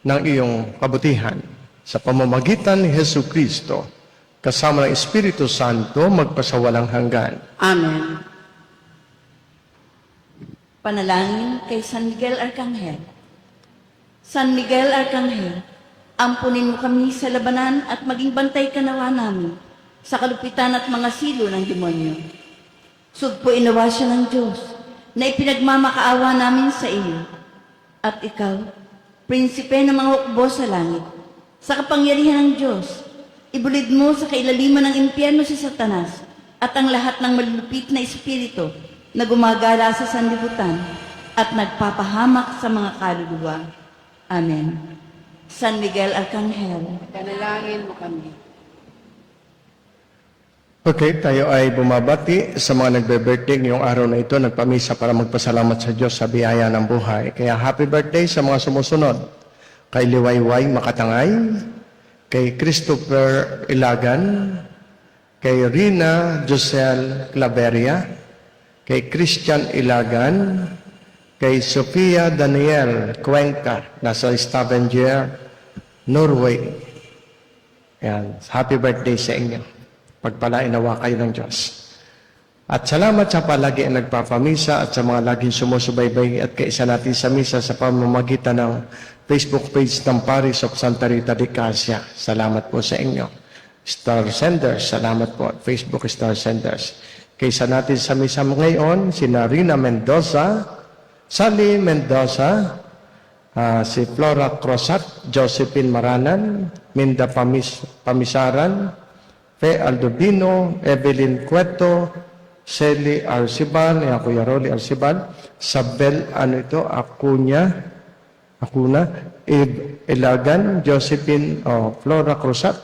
ng iyong kabutihan. Sa pamamagitan ni Hesu Kristo, kasama ng Espiritu Santo, magpasawalang hanggan. Amen. Panalangin kay San Miguel Arcangel. San Miguel Arcangel, ampunin mo kami sa labanan at maging bantay kanawa namin sa kalupitan at mga silo ng demonyo. Sugpo inawa siya ng Diyos na ipinagmamakaawa namin sa iyo. At ikaw, prinsipe ng mga hukbo sa langit, sa kapangyarihan ng Diyos, ibulid mo sa kailaliman ng impyerno si Satanas at ang lahat ng malulupit na espiritu na gumagala sa sanlibutan at nagpapahamak sa mga kaluluwa. Amen. San Miguel Arcangel, Panalangin mo kami. Okay, tayo ay bumabati sa mga nagbe-birthday ngayong araw na ito, nagpamisa para magpasalamat sa Diyos sa biyaya ng buhay. Kaya happy birthday sa mga sumusunod. Kay Liwayway Makatangay, kay Christopher Ilagan, kay Rina Josel Claveria, kay Christian Ilagan, kay Sofia Daniel Cuenca, nasa Stavanger, Norway. Yan, happy birthday sa inyo. Pagpalain nawa kayo ng Diyos. At salamat sa palagi ang nagpapamisa at sa mga laging sumusubaybay at kaisa natin sa misa sa pamamagitan ng Facebook page ng Parish of Santa Rita de Casia. Salamat po sa inyo. Star Senders, salamat po at Facebook Star Senders. Kaisa natin sa misa ngayon, sina Rina Mendoza, Sally Mendoza, si Flora Crosat, Josephine Maranan, Minda Pamisaran, Fe Aldovino, Evelyn Cueto, Shelly Arcibal, Kuya Rolly Arcibal, Sabel, Acuna, Eve Ilagan, Josephine Flora Cruzat,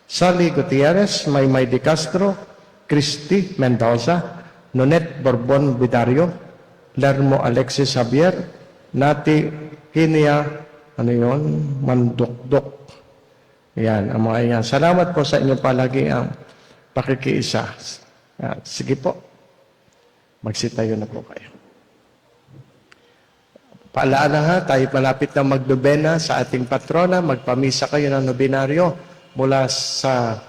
Sally Gutierrez, Maymay de Castro, Christy Mendoza, Nonet Borbon Bidario, Lermo Alexis Javier, Nati Kinia, Mandukdok. Yan, ang mga yan. Salamat po sa inyo palagi ang pakikiisa. Sige po, magsitayo na po kayo. Paalala ha, tayo malapit na magnobena sa ating patrona. Magpamisa kayo ng nobinaryo mula sa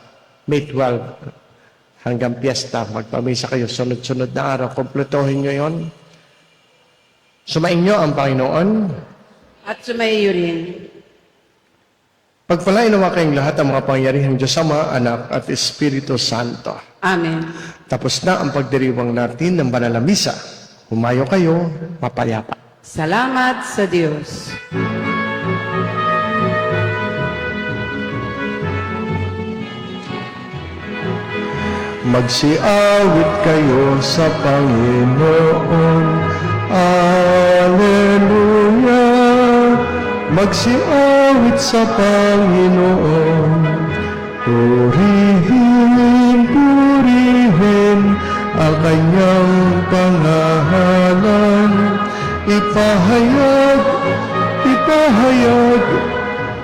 May 12 hanggang piyesta. Magpamisa kayo sunod-sunod na araw. Kompletuhin nyo yon. Sumainyo ang Panginoon. At sumaiyo rin. Pagpalain naman kayong lahat ang mga pangyarihang Diyos Ama, Anak at Espiritu Santo. Amen. Tapos na ang pagdiriwang natin ng banal na misa. Humayo kayo, mapayapa. Salamat sa Diyos. Magsiawit kayo sa Panginoon. Alleluia. Magsiawit sa Panginoon. Purihin, purihin ang kanyang pangalan. Ipahayag, ipahayag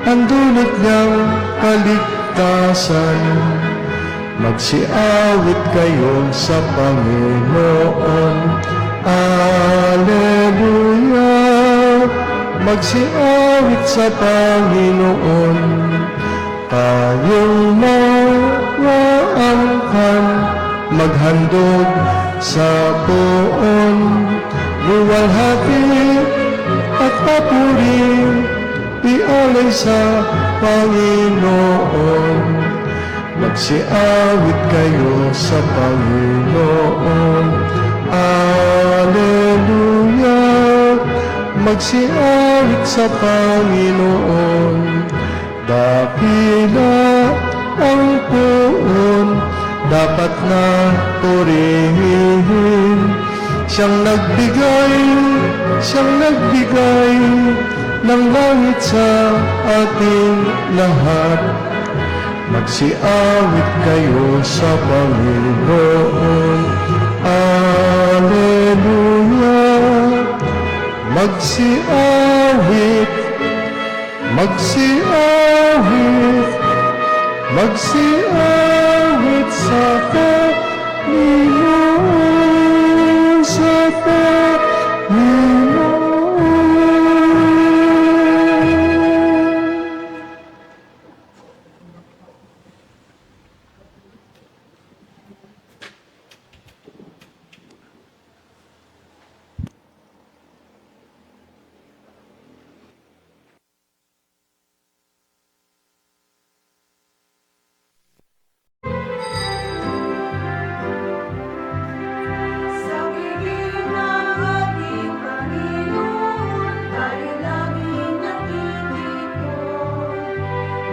ang dulot niyang kaligtasan. Magsiawit kayo sa Panginoon. Alleluia. Magsiawit sa Panginoon. Kayong mawaangkan, maghandog sa poon. Luwalhati at papuri, ialay sa Panginoon. Magsiawit kayo sa Panginoon. Alleluia. Magsiawit sa Panginoon. Dakila ang poon, dapat na purihin. Siyang nagbigay ng langit sa ating lahat. Magsiawit kayo sa Panginoon. Alleluia. Magsiawit, magsiawit, magsiawit sa Panginoon, sa Panginoon. Sa bibig ng ating Panginoon, tayo laging natitipon,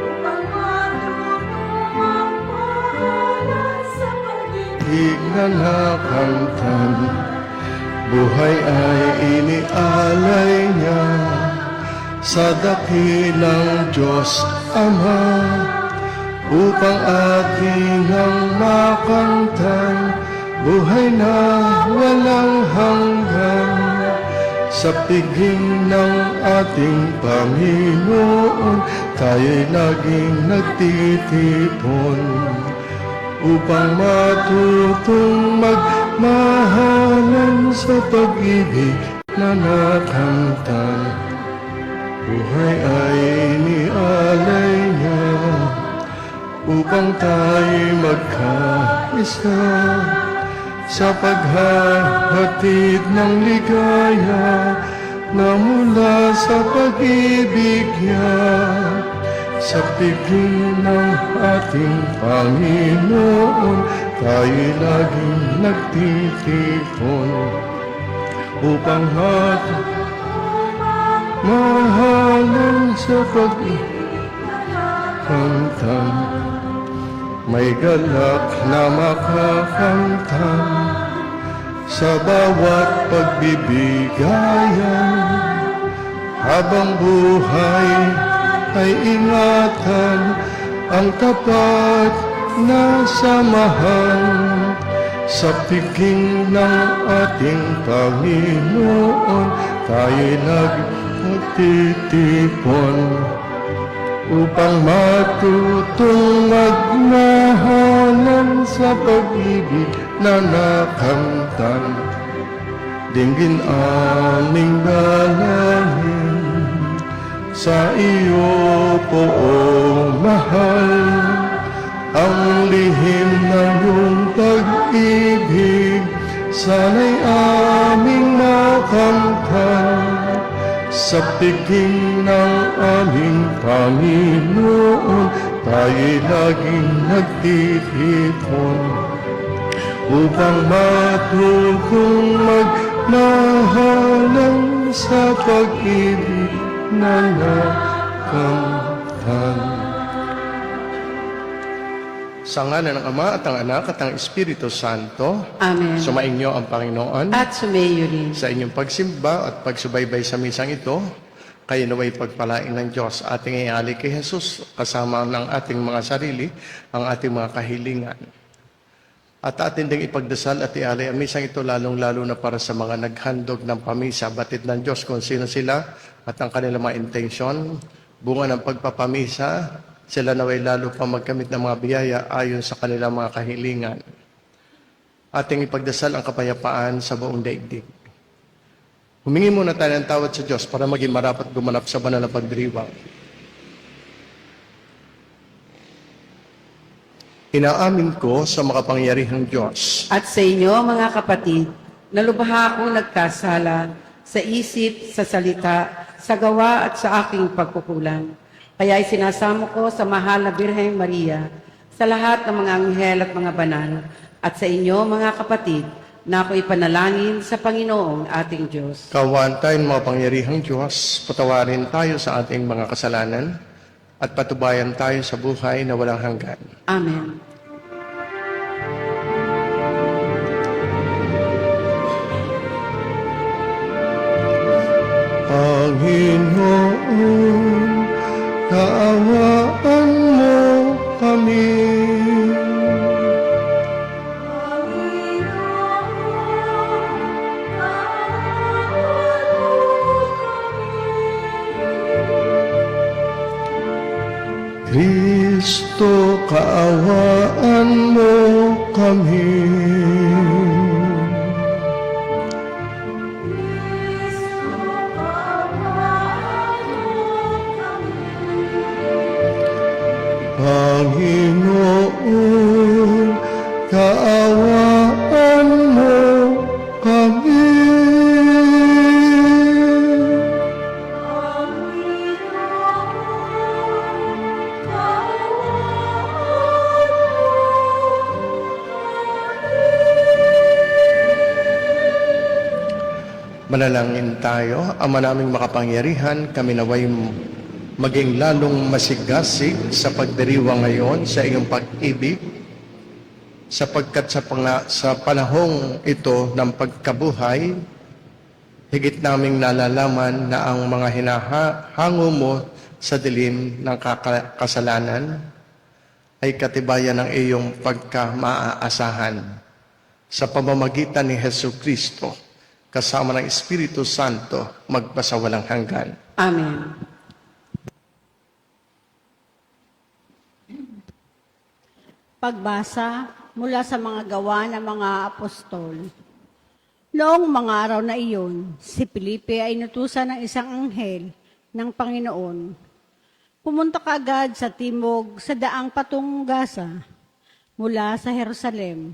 upang matutong ang pangalan sa pag-ibig. Ignanakamtan, buhay ay inialay niya sa dakilang Diyos Ama, upang ating ang makamtan, buhay na walang hanggan. Sa piging ng ating Panginoon, tayo'y laging nagtitipon, upang matutong magmahalan sa pag-ibig na nakamtan. Buhay ay inialay niya, upang tayo'y magkaisa sa paghahatid ng ligaya na mula sa pag-ibig niya. Sa piging ng ating Panginoon, tayo'y laging nagtitipon, upang mahalan sa pag-ibig kamtan. May galak na makakamtan sa bawat pagbibigayan. Habang buhay ay ingatan ang tapat na samahan sa piging ng ating Panginoon, tayo'y nagtitipon upang matutong magmahalan sa pag-ibig na nakamtan. Dinggin aming dalangin sa iyo, poong mahal, ang lihim na iyong pag-ibig, sana'y aming makamtan sa piging ng aming Panginoon, tayo'y laging nagtitipon upang matutong magmahalan sa pag-ibig na nakamtan. Sa ngalan ng Ama at ang Anak at ang Espiritu Santo, Amen. sumainyo ang Panginoon At sumayo rin. sa inyong pagsimba at pagsubaybay sa misang ito. Kayo naway pagpalain ng Diyos, ating iali kay Jesus, kasama ng ating mga sarili, ang ating mga kahilingan. At atin ding ipagdasal at iali ang misang ito, lalong-lalo na para sa mga naghandog ng pamisa, batid ng Diyos kung sino sila at ang kanilang mga intensyon, bunga ng pagpapamisa, sila naway lalo pa magkamit ng mga biyaya ayon sa kanilang mga kahilingan. Ating ipagdasal ang kapayapaan sa buong daigdig. Humingi muna tayo ng tawad sa Diyos para maging marapat gumanap sa banal na pagdiriwang. Inaamin ko sa makapangyarihang Diyos At sa inyo, mga kapatid, na lubha akong nagkasala sa isip, sa salita, sa gawa at sa aking pagkukulang. Kaya isinasamo ko sa mahal na Birheng Maria, sa lahat ng mga anghel at mga banal, at sa inyo, mga kapatid, na ako ipanalangin sa Panginoong ating Diyos. Kaawaan tayo, makapangyarihang Diyos, patawarin tayo sa ating mga kasalanan at patubayan tayo sa buhay na walang hanggan. Amen. Panginoon, kaawaan mo kami. Kristo, kaawaan mo kami. Panginoon, kaawaan mo kami. Manalangin tayo. Ama naming makapangyarihan, kami naway maging lalong masigasig sa pagdiriwang ngayon sa iyong pag-ibig, sapagkat sa panahong ito ng pagkabuhay, higit naming nalalaman na ang mga hinahango mo sa dilim ng kasalanan ay katibayan ng iyong pagka-maaasahan sa pamamagitan ni Jesucristo, kasama ng Espiritu Santo, magpasawalang hanggan. Amen. Pagbasa mula sa mga gawa ng mga apostol. Noong mga araw na iyon, si Felipe ay inutusan ng isang anghel ng Panginoon. Pumunta kaagad sa timog sa daang patungong Gaza mula sa Jerusalem.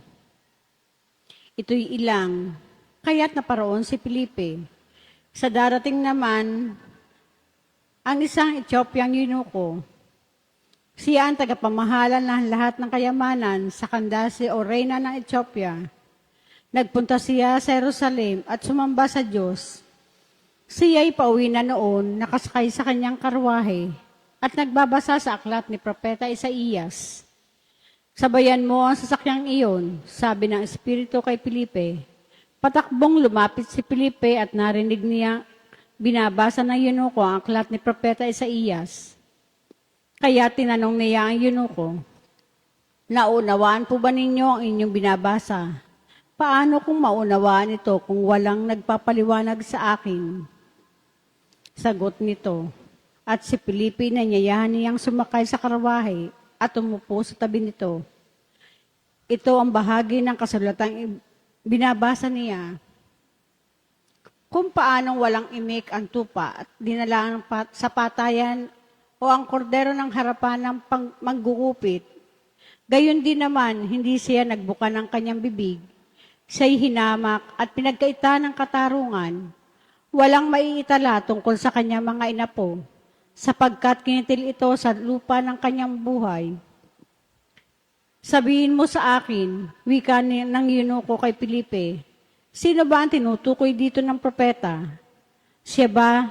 Ito'y ilang, kaya't naparoon si Felipe. Sa darating naman, ang isang Ethiopiang eunuko. Siya ang tagapamahala ng lahat ng kayamanan sa Candace o Reyna ng Ethiopia. Nagpunta siya sa Jerusalem at sumamba sa Diyos. Siya'y pauwi na noon, nakasakay sa kanyang karwahe at nagbabasa sa aklat ni Propeta Isaías. Sabayan mo ang sasakyang iyon, sabi ng Espiritu kay Felipe. Patakbong lumapit si Felipe at narinig niya binabasa ng eunuko ang aklat ni Propeta Isaías. Kaya tinanong niya ang eunuko, Naunawaan po ba ninyo ang inyong binabasa? Paano kung maunawaan ito kung walang nagpapaliwanag sa akin? Sagot nito, at si Felipe nanyayahan niyang sumakay sa karawahe at umupo sa tabi nito. Ito ang bahagi ng kasulatang binabasa niya. Kung paanong walang imik ang tupa at dinala sa patayan o ang kordero ng harapan ng manggugupit, gayon din naman, hindi siya nagbuka ng kanyang bibig. Siya'y hinamak at pinagkaita ng katarungan. Walang maiitala tungkol sa kanyang mga inapo, sapagkat kinitil ito sa lupa ng kanyang buhay. Sabihin mo sa akin, wika ng eunuko kay Felipe, sino ba ang tinutukoy dito ng propeta? Siya ba?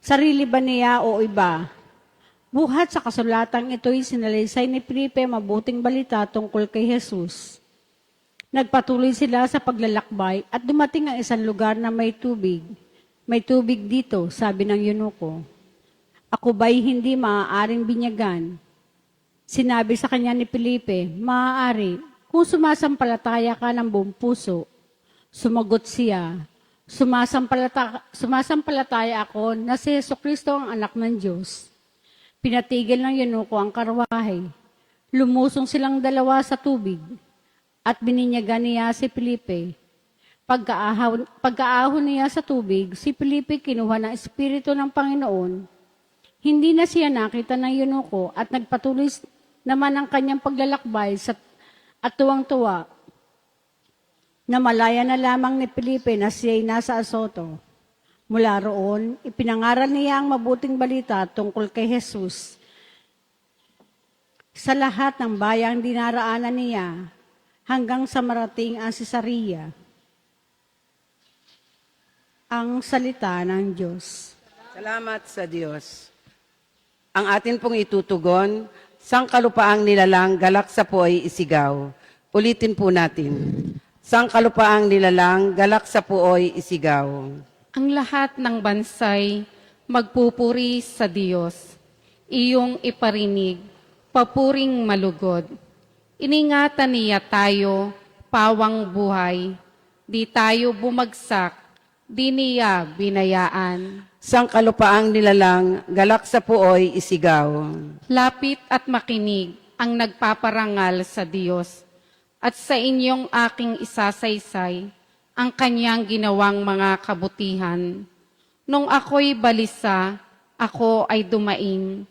Sarili ba niya o iba? Buhat sa kasulatang ito'y sinalaysay ni Felipe mabuting balita tungkol kay Jesus. Nagpatuloy sila sa paglalakbay at dumating ang isang lugar na may tubig. May tubig dito, sabi ng eunuko. Ako ba'y hindi maaaring binyagan? Sinabi sa kanya ni Felipe, maaari, kung sumasampalataya ka ng buong puso. Sumagot siya, sumasampalataya ako na si Jesucristo ang anak ng Diyos. Pinatigil ng eunuko ang karwahe. Lumusong silang dalawa sa tubig at bininyagan niya si Felipe. Pagkaahon niya sa tubig, si Felipe kinuha ng Espiritu ng Panginoon. Hindi na siya nakita ng eunuko at nagpatuloy naman ang kanyang paglalakbay at tuwang-tuwa. Namalaya na lamang ni Felipe na siya'y nasa Azoto. Mula roon, ipinangaral niya ang mabuting balita tungkol kay Jesus. Sa lahat ng bayang dinaraanan niya, hanggang sa marating ang Cesarea. Ang salita ng Diyos. Salamat sa Diyos. Ang atin pong itutugon, sangkalupaang nilalang galak sa puoy isigaw. Ulitin po natin. Sangkalupaang nilalang galak sa puoy isigaw. Ang lahat ng bansay magpupuri sa Diyos. Iyong iparinig, papuring malugod. Iningatan niya tayo, pawang buhay. Di tayo bumagsak, di niya binayaan. Sangkalupaang nilalang galak sa puoy isigaw. Lapit at makinig ang nagpaparangal sa Diyos. At sa inyong aking isasaysay, ang kanyang ginawang mga kabutihan. Nung ako'y balisa, ako ay dumaing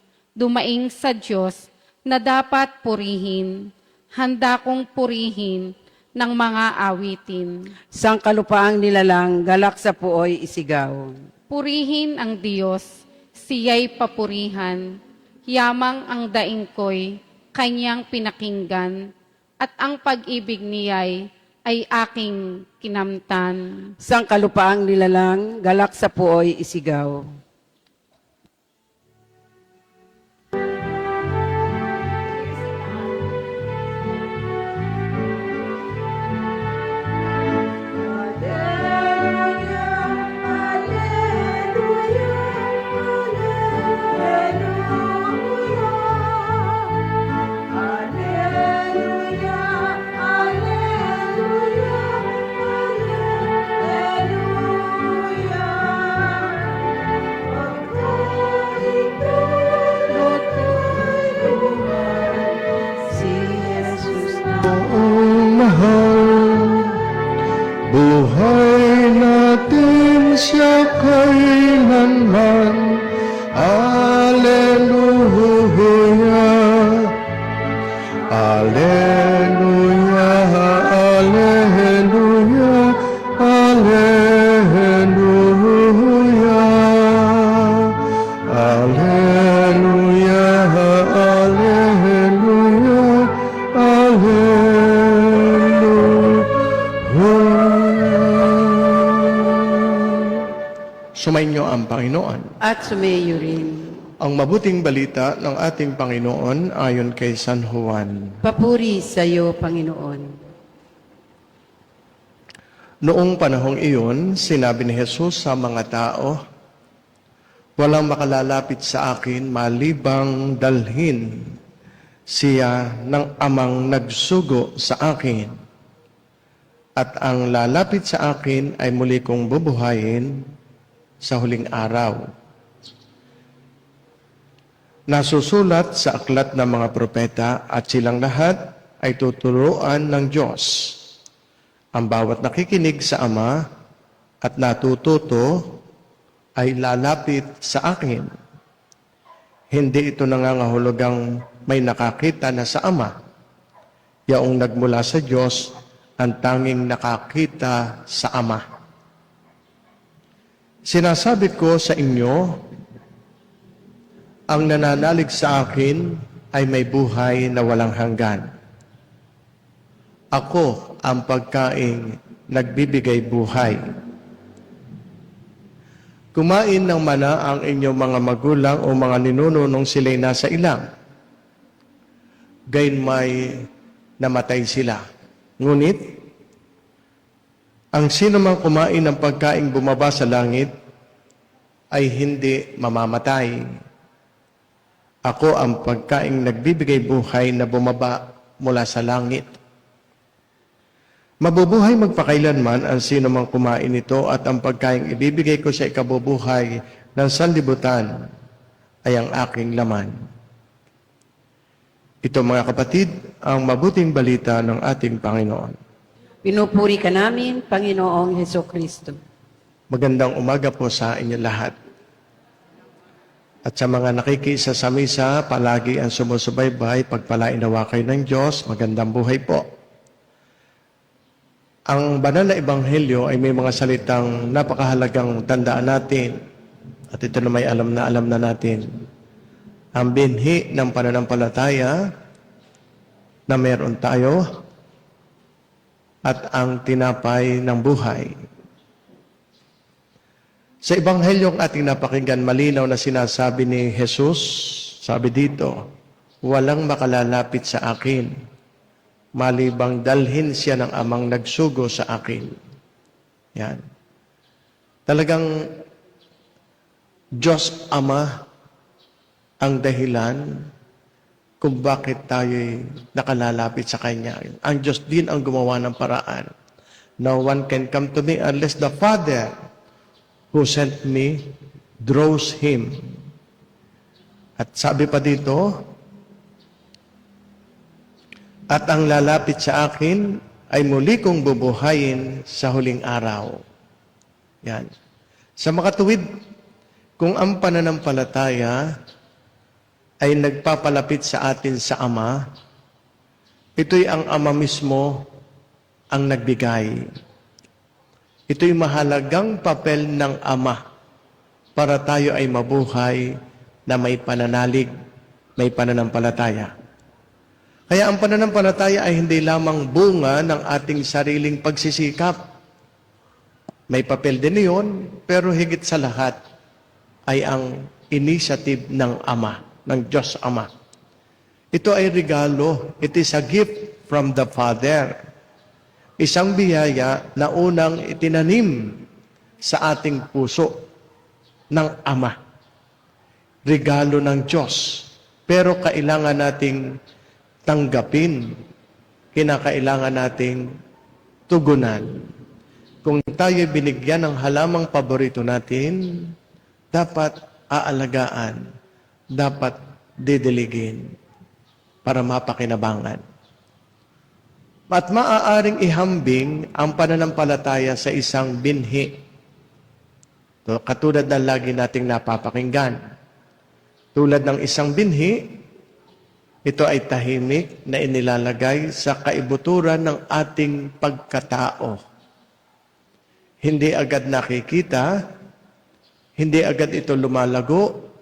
sa Diyos na dapat purihin. Handa kong purihin ng mga awitin. Sangkalupaang nilalang galak sa puoy isigaw. Purihin ang Diyos, siya'y papurihan. Yamang ang daing ko'y kanyang pinakinggan, at ang pag-ibig niya'y ay aking kinamtan. Sangkalupaang nilalang galak sa puoy isigaw. Si Jesus Ang mahal, buhay natin siya kailanman. Alleluia, Alleluia, Alleluia, Alleluia, Alleluia, Alleluia, Alleluia. Sumainyo ang Panginoon. at sumayo rin. Ang mabuting balita ng ating Panginoon ayon kay San Juan. Papuri sa iyo, Panginoon. Noong panahong iyon, sinabi ni Jesus sa mga tao, walang makalalapit sa akin malibang dalhin siya ng amang nagsugo sa akin. At ang lalapit sa akin ay muli kong bubuhayin sa huling araw. Nasusulat sa aklat ng mga propeta at silang lahat ay tuturuan ng Diyos. Ang bawat nakikinig sa Ama at natututo ay lalapit sa akin. Hindi ito nangangahulugang may nakakita na sa Ama. Yaong nagmula sa Diyos ang tanging nakakita sa Ama. Sinasabi ko sa inyo, ang nananalig sa akin ay may buhay na walang hanggan. Ako ang pagkaing nagbibigay buhay. Kumain ng mana ang inyong mga magulang o mga ninuno nung sila'y nasa ilang. Gayunmay namatay sila. Ngunit, ang sino mang kumain ng pagkaing bumaba sa langit ay hindi mamamatay. Ako ang pagkaing nagbibigay buhay na bumaba mula sa langit. Mabubuhay magpakailanman ang sino mang kumain nito at ang pagkaing ibibigay ko sa ikabubuhay ng sanlibutan ay ang aking laman. Ito mga kapatid, ang mabuting balita ng ating Panginoon. Pinupuri ka namin, Panginoong Hesukristo. Magandang umaga po sa inyo lahat. At sa mga nakikisa sa misa, palagi ang sumusubaybay, pagpalain nawa kayo ng Diyos, magandang buhay po. Ang banal na ebanghelyo ay may mga salitang napakahalagang tandaan natin. At ito na may alam na natin. Ang binhi ng pananampalataya na meron tayo at ang tinapay ng buhay. Sa ebanghelyong ating napakinggan, malinaw na sinasabi ni Jesus, sabi dito, walang makalalapit sa akin malibang dalhin siya ng amang nagsugo sa akin. Yan. Talagang Diyos Ama ang dahilan kung bakit tayo nakalalapit sa Kanya. Ang Diyos din ang gumawa ng paraan. No one can come to me unless the Father who sent me draws him. At sabi pa dito, at ang lalapit sa akin ay muli kong bubuhayin sa huling araw. Yan. Sa makatuwid, kung ang pananampalataya ay nagpapalapit sa atin sa Ama, ito'y ang Ama mismo ang nagbigay. Ito'y mahalagang papel ng Ama para tayo ay mabuhay na may pananalig, may pananampalataya. Kaya ang pananampalataya ay hindi lamang bunga ng ating sariling pagsisikap. May papel din iyon, pero higit sa lahat ay ang initiative ng Ama, ng Diyos Ama. Ito ay regalo. It is a gift from the Father. Isang biyaya na unang itinanim sa ating puso ng Ama. Regalo ng Diyos. Pero kailangan nating tanggapin, kinakailangan nating tugunan. Kung tayo binigyan ng halamang paborito natin, dapat aalagaan, dapat didiligin para mapakinabangan. At maaaring ihambing ang pananampalataya sa isang binhi. Katulad ng lagi nating napapakinggan. Tulad ng isang binhi, ito ay tahimik na inilalagay sa kaibuturan ng ating pagkatao. Hindi agad nakikita, hindi agad ito lumalago,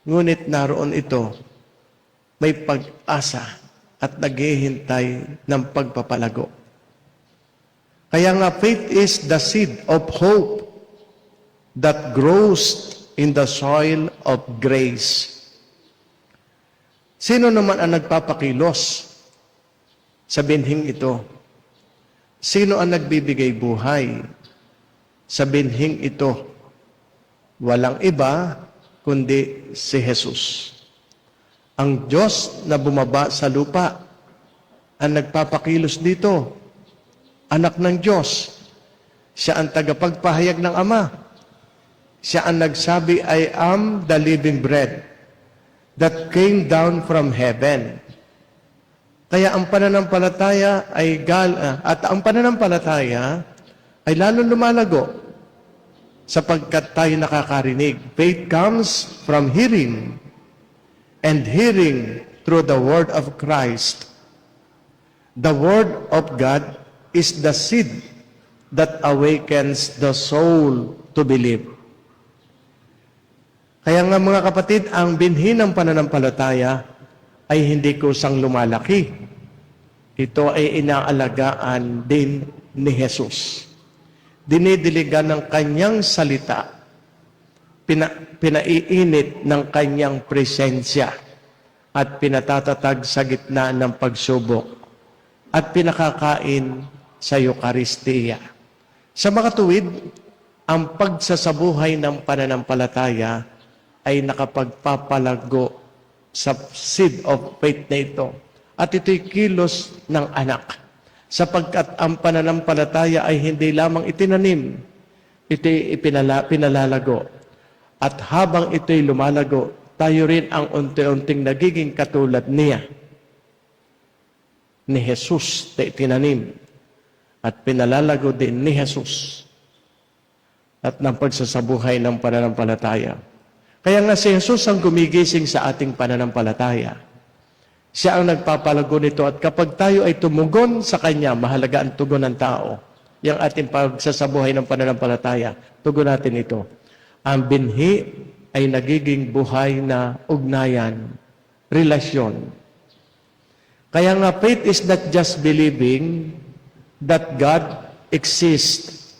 ngunit naroon ito, may pag-asa at naghihintay ng pagpapalago. Kaya nga faith is the seed of hope that grows in the soil of grace. Sino naman ang nagpapakilos sa binhing ito? Sino ang nagbibigay buhay sa binhing ito? Walang iba kundi si Jesus. Ang Diyos na bumaba sa lupa, ang nagpapakilos dito, anak ng Diyos. Siya ang tagapagpahayag ng Ama. Siya ang nagsabi, I am the living bread that came down from heaven. Kaya ang pananampalataya ay ay lalo lumalago sapagkat tayo nakakarinig. Faith comes from hearing, and hearing through the word of Christ. The word of God is the seed that awakens the soul to believe. Kaya nga mga kapatid, ang binhi ng pananampalataya ay hindi kusang lumalaki. Ito ay inaalagaan din ni Jesus. Dinidiligan ng kanyang salita, pinaiinit ng kanyang presensya, at pinatatatag sa gitna ng pagsubok, at pinakakain sa Eucharistia. Sa mga tuwid, ang pagsasabuhay ng pananampalataya ay nakapagpapalago sa seed of faith na ito. At ito'y kilos ng anak. Sapagkat ang pananampalataya ay hindi lamang itinanim, ito'y pinalalago. At habang ito'y lumalago, tayo rin ang unti-unting nagiging katulad niya, ni Jesus na itinanim. At pinalalago din ni Jesus at ng pagsasabuhay ng pananampalataya. Kaya nga si Jesus ang gumigising sa ating pananampalataya. Siya ang nagpapalago nito, at kapag tayo ay tumugon sa Kanya, mahalaga ang tugon ng tao. Yung ating pagsasabuhay ng pananampalataya, tugon natin ito. Ang binhi ay nagiging buhay na ugnayan, relasyon. Kaya nga faith is not just believing that God exists.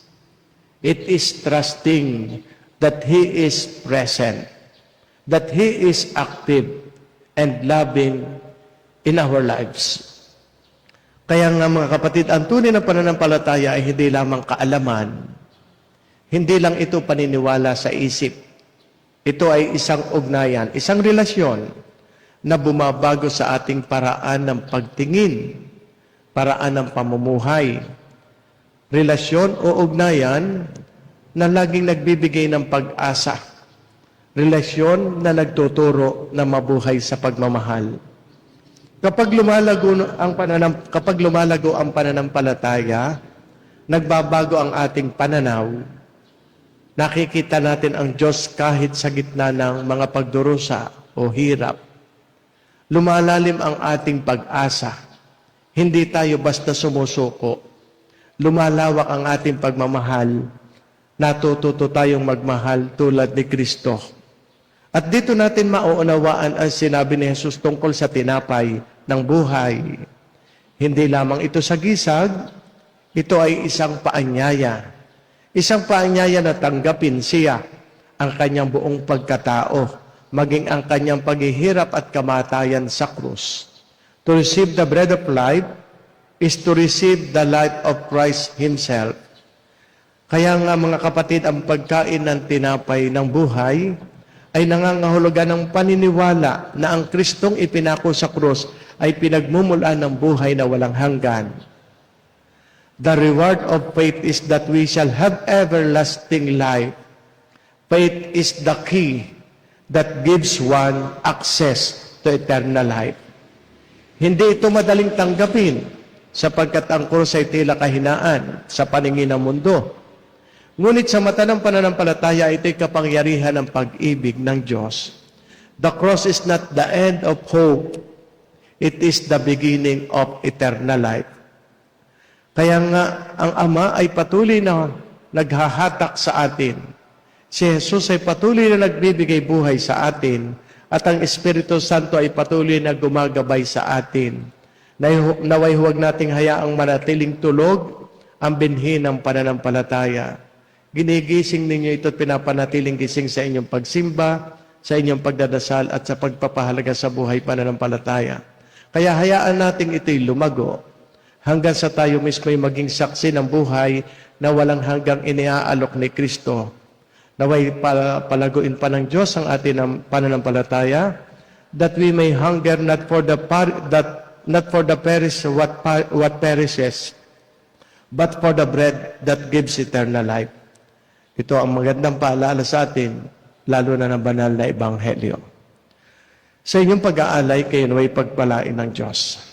It is trusting that He is present, that He is active and loving in our lives. Kaya nga mga kapatid, ang tunay na pananampalataya ay hindi lamang kaalaman, hindi lang ito paniniwala sa isip. Ito ay isang ugnayan, isang relasyon na bumabago sa ating paraan ng pagtingin, paraan ng pamumuhay. Relasyon o ugnayan na laging nagbibigay ng pag-asa. Relasyon na nagtuturo na mabuhay sa pagmamahal. Kapag lumalago ang pananampalataya, nagbabago ang ating pananaw. Nakikita natin ang Diyos kahit sa gitna ng mga pagdurusa o hirap. Lumalalim ang ating pag-asa. Hindi tayo basta sumusuko. Lumalawak ang ating pagmamahal. Natututo tayong magmahal tulad ni Kristo. At dito natin mauunawaan ang sinabi ni Jesus tungkol sa tinapay ng buhay. Hindi lamang ito sa gisag, ito ay isang paanyaya. Isang paanyaya na tanggapin siya, ang kanyang buong pagkatao, maging ang kanyang paghihirap at kamatayan sa krus. To receive the bread of life is to receive the life of Christ Himself. Kaya nga mga kapatid, ang pagkain ng tinapay ng buhay ay nangangahulugan ng paniniwala na ang Kristong ipinako sa krus ay pinagmumulan ng buhay na walang hanggan. The reward of faith is that we shall have everlasting life. Faith is the key that gives one access to eternal life. Hindi ito madaling tanggapin sapagkat ang krus ay tila kahinaan sa paningin ng mundo. Ngunit sa mata ng pananampalataya, ito'y kapangyarihan ng pag-ibig ng Diyos. The cross is not the end of hope. It is the beginning of eternal life. Kaya nga, ang Ama ay patuloy na naghahatak sa atin. Si Jesus ay patuloy na nagbibigay buhay sa atin, at ang Espiritu Santo ay patuloy na gumagabay sa atin. Naway huwag nating hayaang manatiling tulog ang binhi ng pananampalataya. Ginigising ninyo ito at pinapanatiling gising sa inyong pagsimba, sa inyong pagdadasal at sa pagpapahalaga sa buhay pananampalataya. Kaya hayaan natin ito'y lumago hanggang sa tayo mismo'y maging saksi ng buhay na walang hanggang iniaalok ni Kristo. Naway palaguin pa ng Diyos ang ating pananampalataya that we may hunger not for the what perishes, but for the bread that gives eternal life. Ito ang magandang paalala sa atin, lalo na ng banal na ebanghelyo. Sa inyong pag-aalay, kayo naway pagpalain ng Diyos.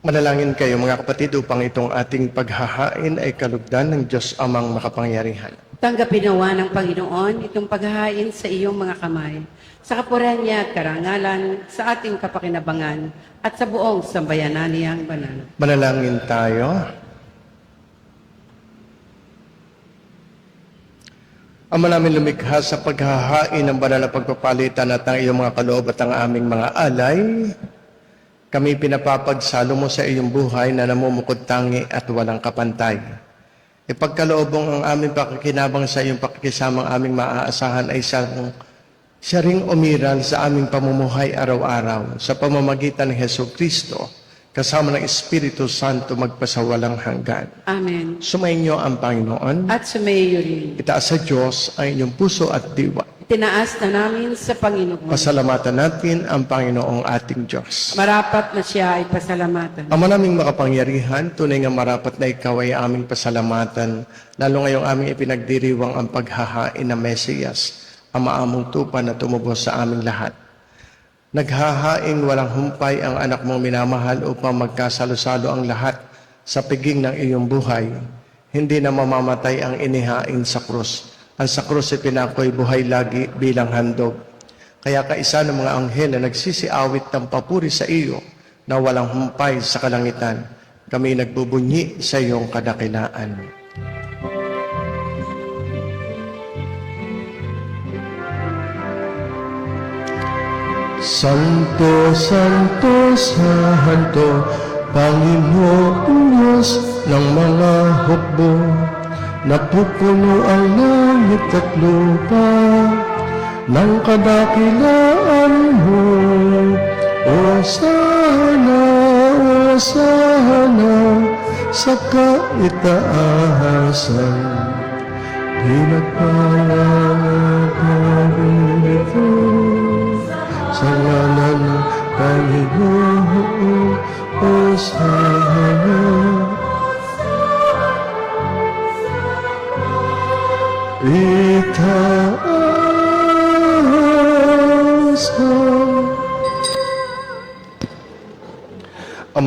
Manalangin kayo mga kapatid upang itong ating paghahain ay kalugdan ng Diyos amang makapangyarihan. Tanggapin nawa ng Panginoon itong paghahain sa iyong mga kamay, sa kapurihan niya at karangalan, sa ating kapakinabangan, at sa buong sambayanan niyang banal. Manalangin tayo. Ama namin lumikha sa paghahain ng banal na pagpapalitan at ang iyong mga kaloob at ang aming mga alay, kami pinapapagsalo mo sa iyong buhay na namumukod tangi at walang kapantay. Ipagkaloobong ang aming pakikinabang sa iyong pakikisamang aming maaasahan ay siya ring umiral sa aming pamumuhay araw-araw sa pamamagitan ng Hesus Kristo, kasama ng Espiritu Santo magpasawalang hanggan. Amen. Sumainyo ang Panginoon. At sumayo rin. Itaas sa Diyos ang inyong puso at diwa. Tinaas na namin sa Panginoon. Pasalamatan natin ang Panginoong ating Diyos. Marapat na siya ay pasalamatan. Ama naming makapangyarihan, tunay nga marapat na ikaw ay aming pasalamatan, lalo ngayong aming ipinagdiriwang ang paghahain ng Mesiyas, ang maamong tupa na tumubos sa aming lahat. Naghahaing walang humpay ang anak mong minamahal upang magkasalo-salo ang lahat sa piging ng iyong buhay. Hindi na mamamatay ang inihain sa krus. Ang sa krus ay pinakoy buhay lagi bilang handog. Kaya kaisa ng mga anghel na nagsisiawit ng papuri sa iyo na walang humpay sa kalangitan, kami nagbubunyi sa iyong kadakilaan. Santo, Santo, Santo, Panginoong Diyos ng mga hukbo, napupuno ang langit at lupa ng kadakilaan mo. O sana sa kaitaasan, pinagpalang kami ito sa ngalan ng Panginoon. O sana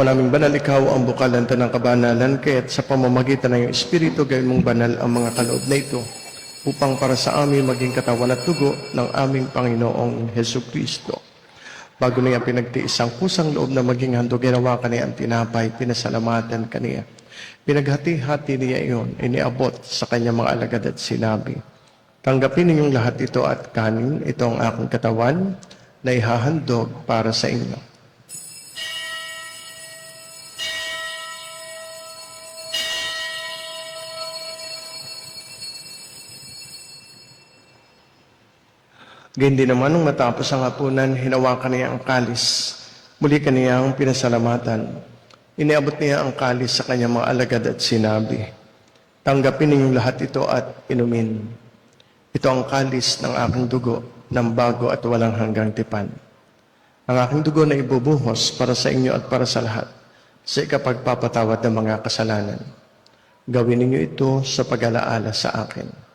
Ama naming banal, ikaw ang bukal ng tanang kabanalan, kaya't sa pamamagitan ng iyong Espiritu, gawin mong banal ang mga kaloob na ito, upang para sa amin maging katawan at dugo ng aming Panginoong Hesus Kristo. Bago niya pinagtiis ang kusang loob na maging handog, ginawa kaniya ang tinapay, pinasalamatan kaniya. Pinaghati-hati niya iyon, iniabot sa kanyang mga alagad at sinabi, tanggapin ninyong lahat ito at kanin, ito ang aking katawan na ihahandog para sa inyo. Gayun din naman, nung matapos ang hapunan, hinawakan niya ang kalis. Muli kaniyang pinasalamatan. Iniabot niya ang kalis sa kanyang mga alagad at sinabi, tanggapin ninyong lahat ito at inumin. Ito ang kalis ng aking dugo, ng bago at walang hanggang tipan. Ang aking dugo na ibubuhos para sa inyo at para sa lahat, sa ikapagpapatawad ng mga kasalanan. Gawin ninyo ito sa pag-alaala sa akin.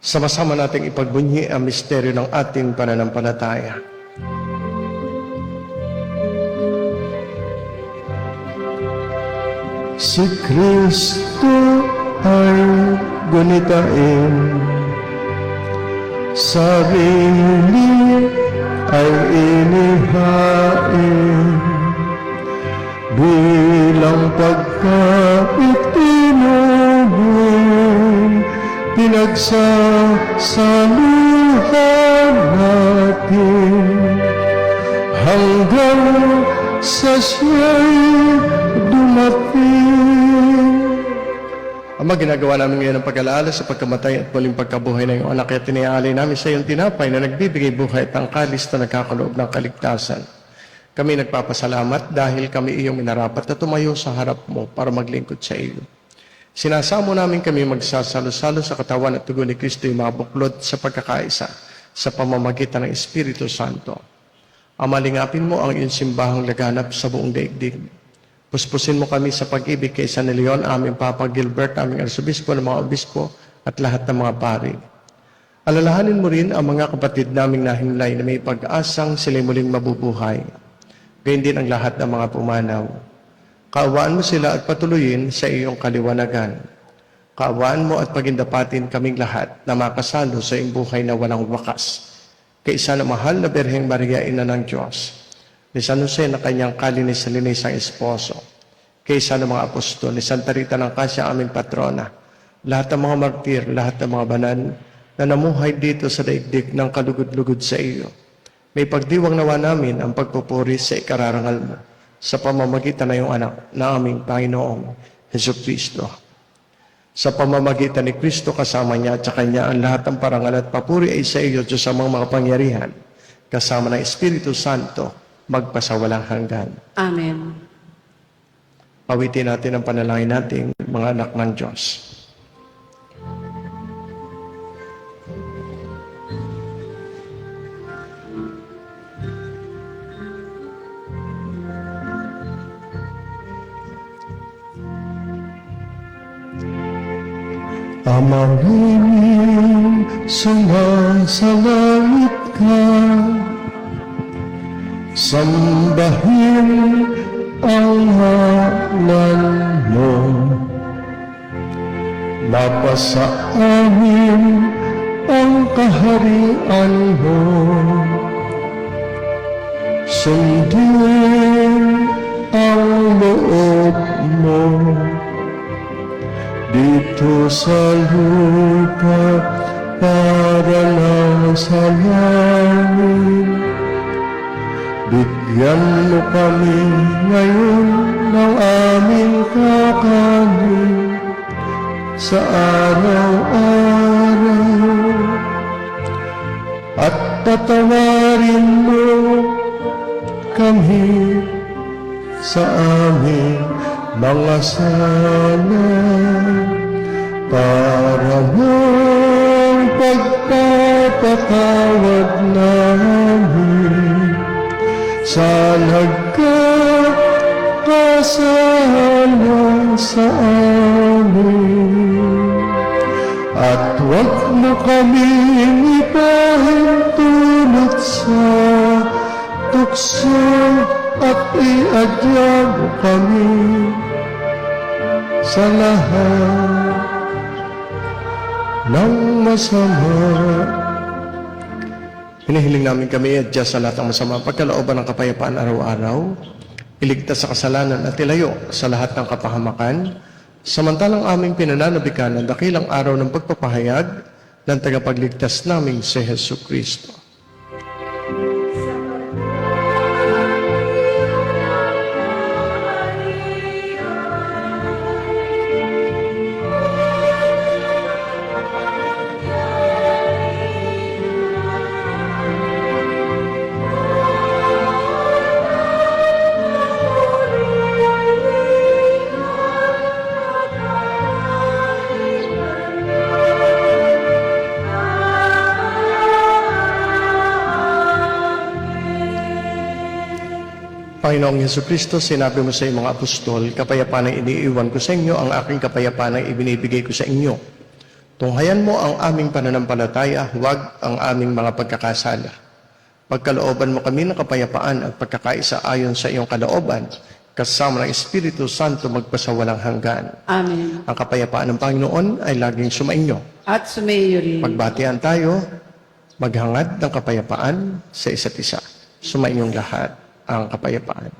Sama-sama nating ipagbunyi ang misteryo ng ating pananampalataya. Si Kristo ay gunitain, sarili ay inihain, bilang pagkait inumin, pinagsasaluhan natin hanggang sa siya'y dumating. Ama, ginagawa namin ngayon ang pag-alaala sa pagkamatay at muling pagkabuhay ng iyong anak, kaya tiniaalay namin sa iyong tinapay na nagbibigay buhay at ang kalis na nagkakaloob ng kaligtasan. Kami nagpapasalamat dahil kami iyong minarapat na tumayo sa harap mo para maglingkod sa iyo. Sinasamo namin kami magsasalo-salo sa katawan at dugo ni Kristo yung mga buklod sa pagkakaisa sa pamamagitan ng Espiritu Santo. Amalingapin mo ang iyong simbahang laganap sa buong daigdig. Puspusin mo kami sa pag-ibig kay San Leon, aming Papa Gilbert, aming Arsobispo ng mga Obispo at lahat ng mga pari. Alalahanin mo rin ang mga kapatid naming nahinlay na may pag-asang sila'y muling mabubuhay. Gayun din ang lahat ng mga pumanaw. Kaawaan mo sila at patuloyin sa iyong kaliwanagan. Kaawaan mo at pagindapatin kaming lahat na makasalo sa iyong buhay na walang wakas. Kaisa na mahal na Birheng Maria, Ina ng Diyos, ni San Jose na kanyang kalinis-linisang esposo, kaisa ng mga apostol, ni Santa Rita ng Cassia, aming patrona, lahat ng mga martir, lahat ng mga banal na namuhay dito sa daigdig ng kalugod-lugod sa iyo. May pagdiwang nawa namin ang pagpupuri sa ikararangal mo sa pamamagitan ng iyong anak na aming Panginoong Hesus Kristo. Sa pamamagitan ni Kristo kasama niya at sa Kanya ang lahat ng parangal at papuri ay sa iyo, Diyos amang mga pangyarihan, kasama ng Espiritu Santo, magpasawalang hanggan. Amen. Pawitin natin ang panalangin nating mga anak ng Diyos. Amang sumasalangit ka, sambahin ang ngalan mo. Mapasa amin ang kaharian mo. Sundin ang loob mo dito sa lupa para lang sa langit. Bigyan mo kami ngayon ng aming kakanin sa araw-araw, at patawarin mo kami sa aming mga sala, para ng pagpapatawad namin sa nagkakasala sa amin, at Huwag mo kaming ipahintulot sa tukso at iadya mo kami sa lahat ng masama. Hinihiling namin kami iadya sa lahat ng masama, pagkalooban ng kapayapaan araw-araw, iligtas sa kasalanan at ilayo sa lahat ng kapahamakan, samantalang aming pinananabikan ang dakilang araw ng pagpapahayag ng tagapagligtas naming si Hesus Kristo. Panginoong Jesucristo, sinabi mo sa iyong mga apostol, kapayapaan ang iniiwan ko sa inyo, ang aking kapayapaan ang ibinibigay ko sa inyo. Tunghayan mo ang aming pananampalataya, huwag ang aming mga pagkakasala. Pagkalooban mo kami ng kapayapaan at pagkakaisa ayon sa iyong kalooban, kasama ng Espiritu Santo magpasawalang hanggan. Amen. Ang kapayapaan ng Panginoon ay laging sumainyo. At sumayo rin. Magbatian tayo, maghangad ng kapayapaan sa isa't isa. Sumainyong lahat ang kapayapaan.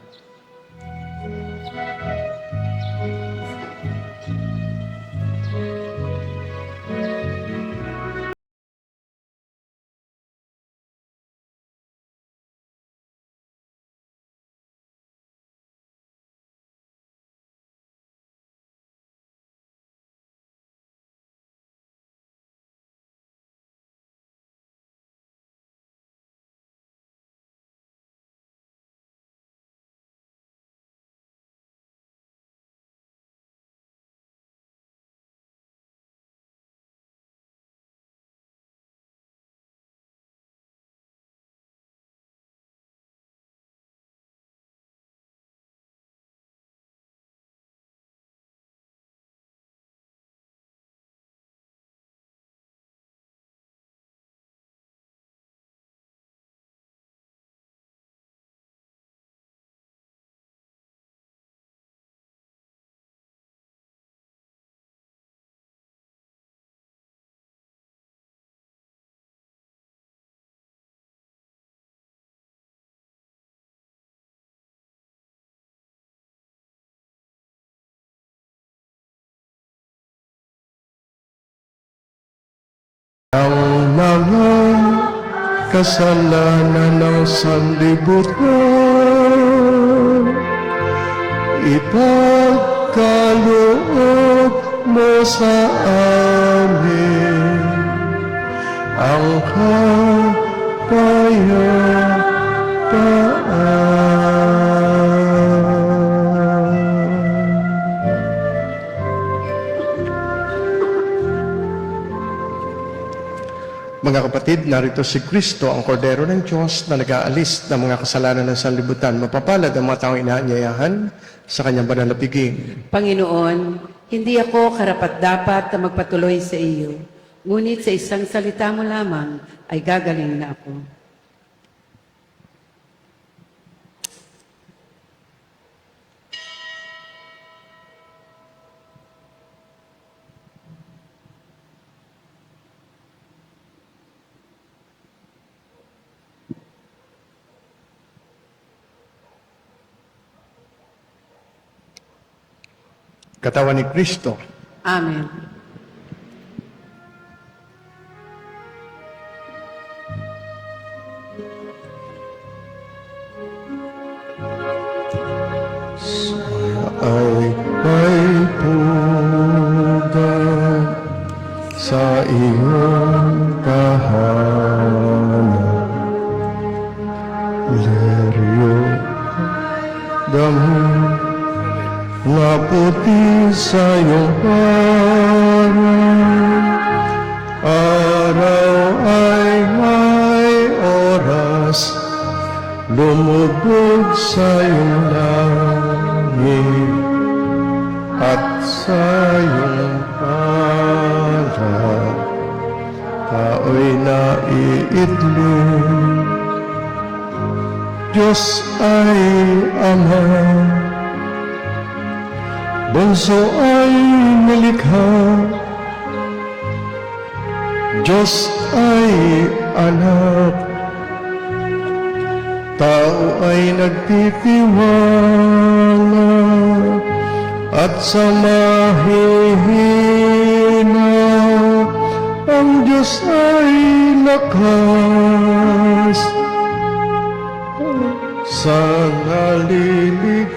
Ang mga kasalanan ng sanlibutan, ipagkaloob mo sa amin ang kapayapaan. Mga kapatid, narito si Kristo, ang kordero ng Diyos na nag-aalis ng mga kasalanan ng sanlibutan. Mapapalad ang mga taong inaanyayahan sa kanyang banal na piging. Panginoon, hindi ako karapat-dapat na magpatuloy sa iyo. Ngunit sa isang salita mo lamang ay gagaling na ako. Katawan ni Kristo. Amen. Ay may pugan sa iyong tahanan. Leryo damo nga puti sa iyong parang. Araw ay may oras, lumubog sa iyong langit at sa iyong palad tao'y naiidling. Diyos ay Ama, Bunso ay nilikha, Diyos ay anak, tao ay nagtitiwala, at sa mahihina, ang Diyos ay lakas. Sa naliligaw,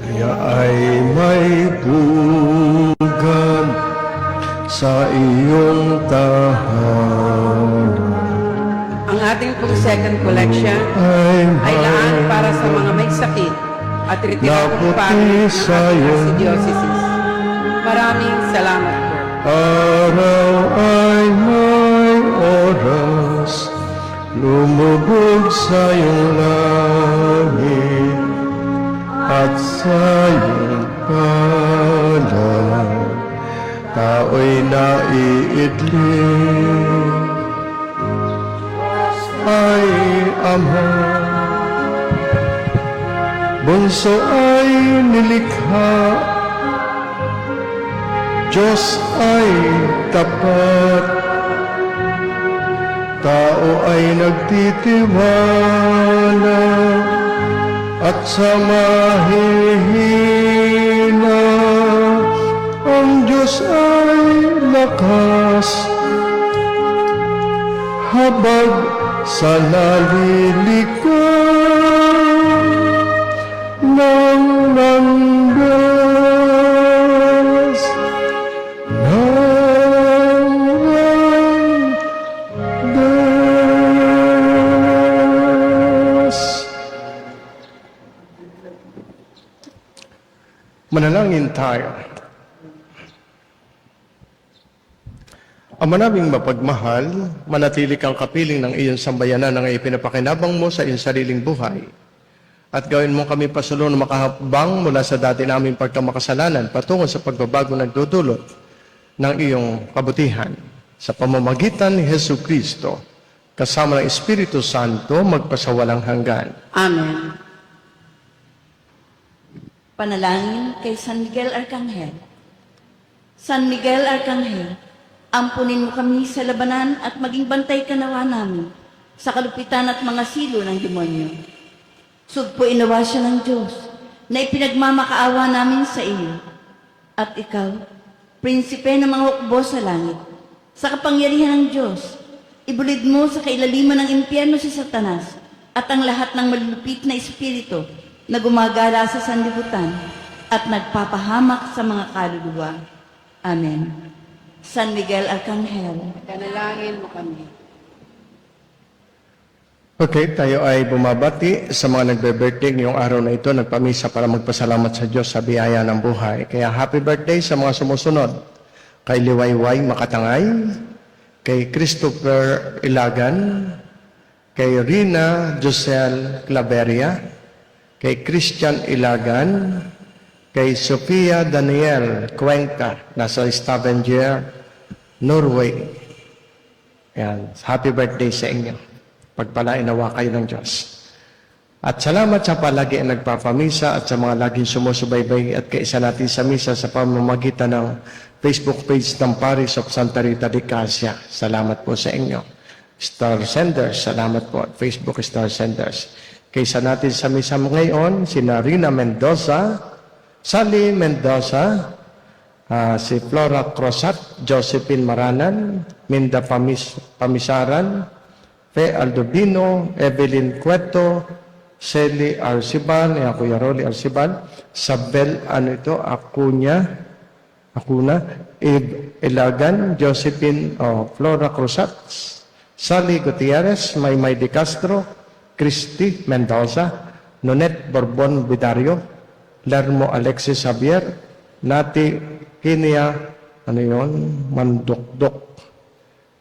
kaya ay may pugad sa iyong tahanan. Ang ating pong second collection ay laan para sa mga may sakit at retiradong pari ng ating archdiocese. Maraming salamat po. Araw ay may oras, lumubog sa iyong langit, at sa iyong palad, tao'y naiidling. Ay Ama, Bunso ay nilikha, Diyos ay tapat, tao ay nagtitiwala, at sa mahihina, ang Diyos ay lakas. Habag sa naliligaw ng landas, manalangin tayo. Ama naming mapagmahal, manatili kang kapiling ng iyong sambayanan na ipinapakinabang mo sa iyong sariling buhay. At gawin mo kami pasulo na makahakbang mula sa dati naming pagkamakasalanan patungo sa pagbabago nagdudulot ng iyong kabutihan. Sa pamamagitan ni Hesu Kristo, kasama ng Espiritu Santo, magpasawalang hanggan. Amen. Panalangin kay San Miguel Arcangel. San Miguel Arcangel, ampunin mo kami sa labanan at maging bantay kanawa namin sa kalupitan at mga silo ng demonyo. Sugpuin nawa siya ng Diyos na ipinagmamakaawa namin sa iyo. At ikaw, prinsipe ng mga hukbo sa langit, sa kapangyarihan ng Diyos, ibulid mo sa kailaliman ng impyerno si Satanas at ang lahat ng malulupit na espiritu na gumagala sa sanlibutan at nagpapahamak sa mga kaluluwa. Amen. San Miguel Arcangel. Panalangin mo kami. Okay, tayo ay bumabati sa mga nagbe-birthday ngayong araw na ito, nagpamisa para magpasalamat sa Diyos sa biyaya ng buhay. Kaya happy birthday sa mga sumusunod. Kay Liwayway Makatangay, kay Christopher Ilagan, kay Rina Josel Claveria, kay Christian Ilagan, kay Sofia Daniel Cuenca, nasa Stavanger, Norway. Yan. Happy birthday sa inyo. Pagpalain nawa kayo ng Diyos. At salamat sa palagi ang nagpapamisa at sa mga laging sumusubaybay at kaisa natin sa misa sa pamamagitan ng Facebook page ng Parish of Santa Rita de Casia. Salamat po sa inyo. Star Senders, salamat po at Facebook Star Senders. Kaisa natin sa misa ngayon, sina Rina Mendoza, Sally Mendoza, si Flora Crosat, Josephine Maranan, Minda Pamisaran, Fe Aldovino, Evelyn Cueto, Shelly Arcibal, Kuya Rolly Arcibal, Sabel, Acuna, Eve Ilagan, Josephine Flora Cruzat, Sally Gutierrez, Maymay de Castro, Christy Mendoza, Nonet Borbon Bidario, Lermo Alexis Javier, Nati Kinia, Mandukdok.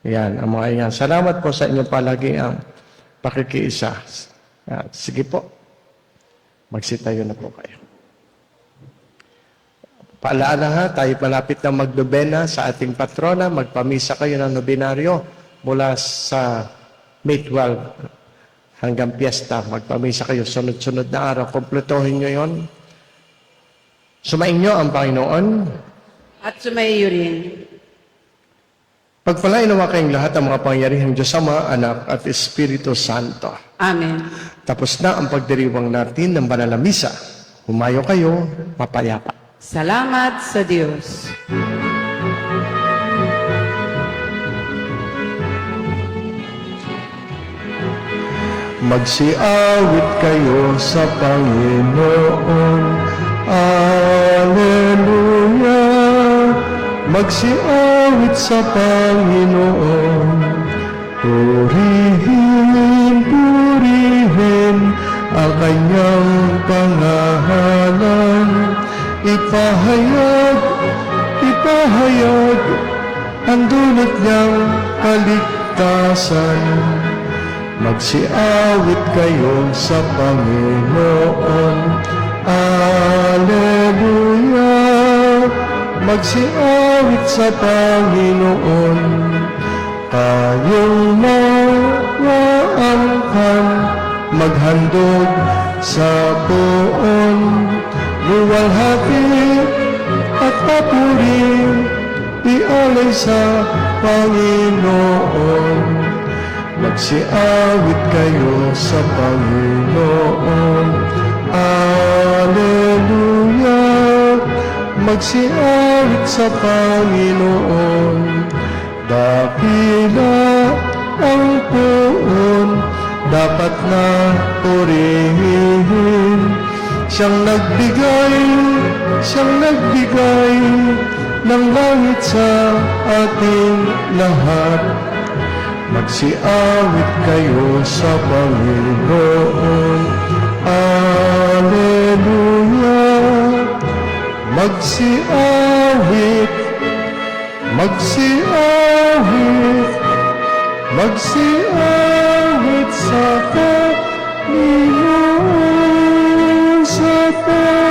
Yan, ang mga yan. Salamat po sa inyo palagi ang pakikiisa. Yan. Sige po, magsitayo na po kayo. Paalaala ha, tayo malapit na magnobena sa ating patrona. Magpamisa kayo ng nobinaryo mula sa May 12 hanggang piyesta. Magpamisa kayo sunod-sunod na araw. Kompletohin nyo yon. Sumainyo ang Panginoon. At sumaiyo rin. Pagpalain naman kayong lahat ang mga pangyarihang Diyos Ama, Anak at Espiritu Santo. Amen. Tapos na ang pagdiriwang natin ng banal na misa. Humayo kayo, mapayapa. Salamat sa Diyos. Magsiawit kayo sa Panginoon. Alleluia. Magsiawit sa Panginoon. Purihin, purihin ang kanyang pangahalan. Ipahayag, ipahayag ang dulot niyang kaligtasan. Magsiawit kayo sa Panginoon. Alleluia. Magsiawit sa Panginoon. Kayong mawaangkan, maghandog sa poon. Luwalhati at papuri, ialay sa Panginoon. Magsiawit kayo sa Panginoon. Alleluia. Magsiawit sa Panginoon. Dakila ang poon, dapat na purihin. Siyang nagbigay ng langit sa ating lahat. Magsiawit kayo sa Panginoon. Alleluia. Magsiawit, magsiawit, magsiawit sa Panginoon, sa Panginoon.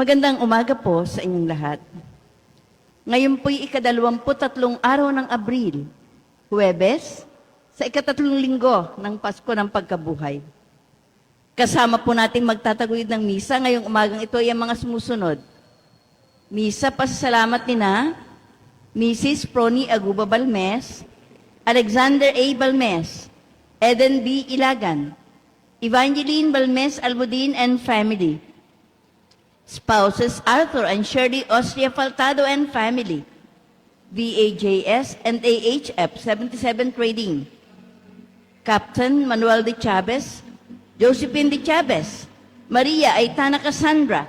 Magandang umaga po sa inyong lahat. Ngayon po'y ika-23 araw ng Abril, Huwebes, sa ika-3 linggo ng Pasko ng Pagkabuhay. Kasama po natin magtataguyod ng misa ngayong umagang ito ay ang mga sumusunod. Misa pasasalamat nina Mrs. Prony Aguba Balmes, Alexander A. Balmes, Eden B. Ilagan, Evangeline Balmes Almudin and family, spouses Arthur and Shirley Austria Faltado and family, VAJS and AHF 77 Trading, Captain Manuel de Chavez, Josephine de Chavez, Maria Aitana Cassandra,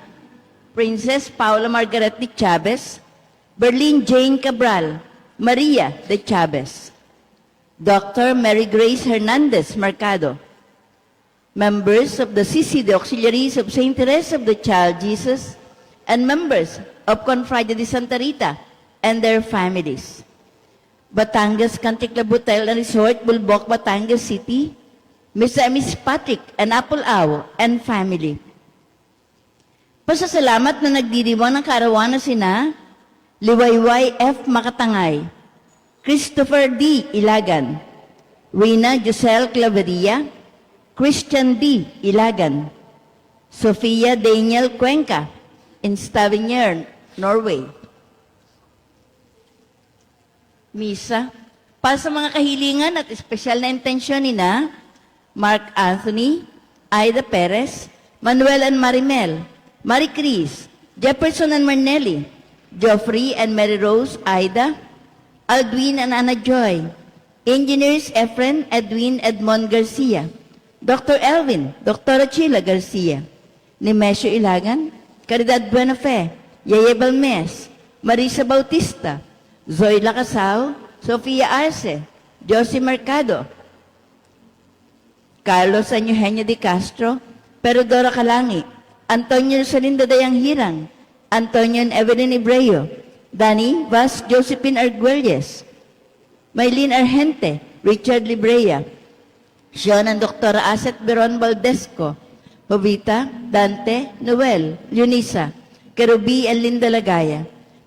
Princess Paula Margaret de Chavez, Berlin Jane Cabral, Maria de Chavez, Dr. Mary Grace Hernandez Mercado, members of the CCD Auxiliaries of St. Teresa of the Child Jesus, and members of Confrade de Santa Rita and their families. Batangas Country Club Hotel and Resort, Bulbok, Batangas City, Mr. and Miss Patrick and Apple Ao and family. Pasasalamat na nagdiriwang ng kaarawan na sina Liwayway F. Makatangay, Christopher D. Ilagan, Rina Giselle Claveria, Christian D. Ilagan, Sofia Daniel Cuenca, in Stavanger, Norway. Misa, para sa mga kahilingan at espesyal na intensyon ni na Mark Anthony, Aida Perez, Manuel and Marimel, Marie Cris, Jefferson and Marnelli, Geoffrey and Mary Rose, Aida, Aldwin and Anna Joy, Engineers Efren, Edwin, Edmond Garcia, Dr. Elvin, Dr. Chila Garcia, Nemesio Ilagan, Caridad Buenafe, Yaya Balmes, Marisa Bautista, Zoila Casao, Sofia Arce, Josie Mercado, Carlos Eugenio de Castro, Perodoro Calangi, Antonio Salindo Dayang Hirang, Antonio Evelyn Ibreo, Danny Vas Josephine Arguelles, Maylene Argente, Richard Librea, Sean and Dr. Aset Beron Valdesco, Jovita, Dante, Noel, Leonisa, Kerubi and Linda Lagaya,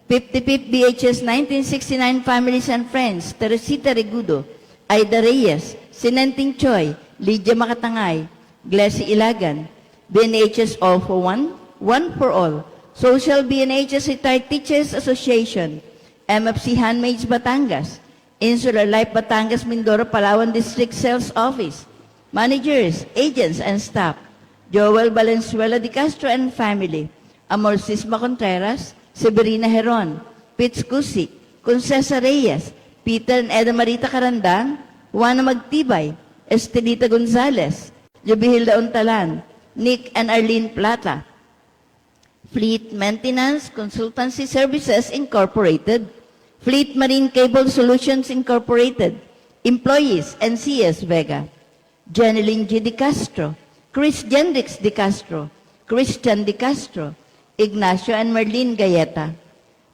55th BHS 1969 Families and Friends, Teresita Regudo, Aida Reyes, Sinenting Choi, Lydia Makatangay, Glessy Ilagan, BNHS All for One, One for All, Social BNHS Retired Teachers Association, MFC Handmaids Batangas, Insular Life Batangas Mindoro Palawan District Sales Office, managers, agents, and staff, Joel Valenzuela de Castro and family, Amor Sisma Contreras, Severina Heron, Pitts Cusi, Concesa Reyes, Peter and Eda Marita Carandang, Juana Magtibay, Estelita Gonzalez, Jubihilda Untalan, Nick and Arlene Plata, Fleet Maintenance Consultancy Services Incorporated, Fleet Marine Cable Solutions Incorporated, Employees NCS Vega, Jeneline G. De Castro, Chris Jendrix De Castro, Christian De Castro, Ignacio and Marlene Gayeta,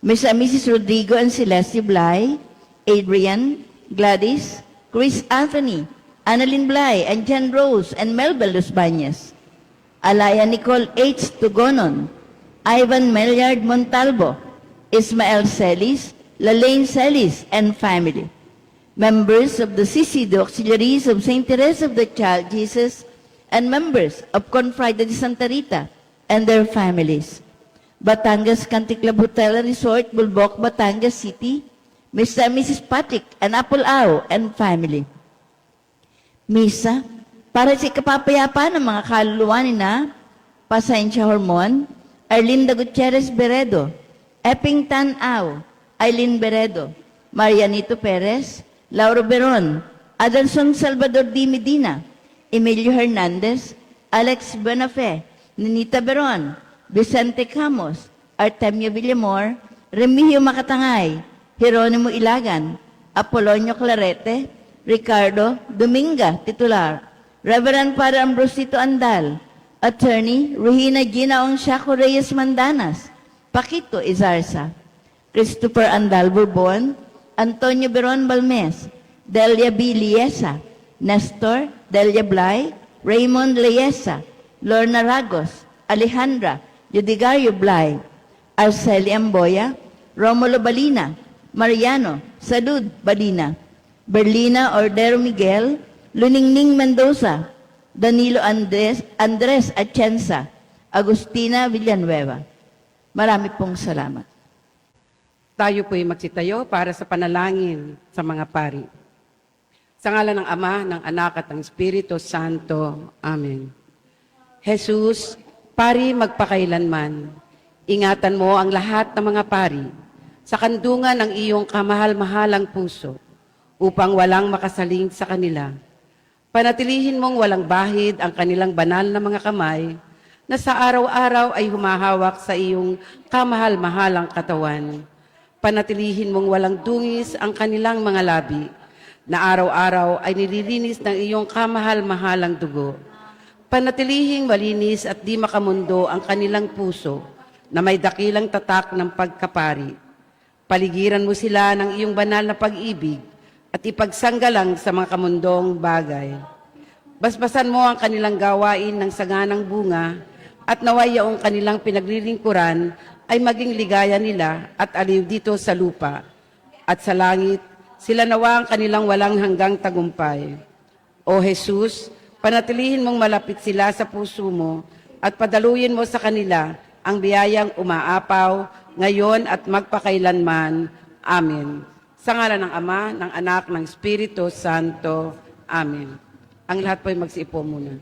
Ms. and Mrs. Rodrigo and Celeste Blay, Adrian, Gladys, Chris Anthony, Annalyn Blay, and Jan Rose and Melbel Los Bañez, Alaya Nicole H. Tugonon, Ivan Meliard Montalvo, Ismael Celis, Lalaine Celis, and family. Members of the CCD Auxiliaries of St. Teresa of the Child Jesus, and members of Confrade de Santa Rita and their families. Batangas Country Club Hotel and Resort, Bulbok, Batangas City, Mr. and Mrs. Patrick and Apple Ao and family. Misa, para sa kapapayapa ng mga kaluluwa ni na Pasensya Hormon, Arlinda Gutierrez Beredo, Epping Tan Ao, Aileen Beredo, Marianito Perez, Lauro Beron, Adelson Salvador D. Medina, Emilio Hernandez, Alex Bonafé, Ninita Beron, Vicente Camos, Artemio Villamor, Remigio Makatangay, Jeronimo Ilagan, Apolonio Clarete, Ricardo Dominga, titular, Reverend Father Ambrosito Andal, Attorney Regina Gina Onshaco Reyes Mandanas, Paquito Izarza, Christopher Andal Bourbon, Antonio Beron Balmes, Delia B. Liesa, Nestor Delia Blay, Raymond Liesa, Lorna Ragos, Alejandra Yudigario Blay, Arceli Amboya, Romulo Balina, Mariano Salud Balina, Berlina Ordero Miguel, Luningning Mendoza, Danilo Andres Atienza, Agustina Villanueva. Marami pong salamat. Tayo po'y magsitayo para sa panalangin sa mga pari. Sa ngalan ng Ama, ng Anak at ng Espiritu Santo. Amen. Jesus, pari magpakailanman, ingatan mo ang lahat ng mga pari sa kandungan ng iyong kamahal-mahalang puso upang walang makasaling sa kanila. Panatilihin mong walang bahid ang kanilang banal na mga kamay na sa araw-araw ay humahawak sa iyong kamahal-mahalang katawan. Panatilihin mong walang dungis ang kanilang mga labi na araw-araw ay nililinis ng iyong kamahal-mahalang dugo. Panatilihing malinis at di makamundo ang kanilang puso na may dakilang tatak ng pagkapari. Paligiran mo sila ng iyong banal na pag-ibig at ipagsanggalang sa mga kamundong bagay. Basbasan mo ang kanilang gawain ng saganang bunga at naway yaong kanilang pinaglilingkuran ay maging ligaya nila at aliw dito sa lupa. At sa langit, sila nawa ang kanilang walang hanggang tagumpay. O Jesus, panatilihin mong malapit sila sa puso mo at padaluyin mo sa kanila ang biyayang umaapaw ngayon at magpakailanman. Amen. Sa ngalan ng Ama, ng Anak, ng Espiritu Santo. Amen. Ang lahat po'y magsiupo muna.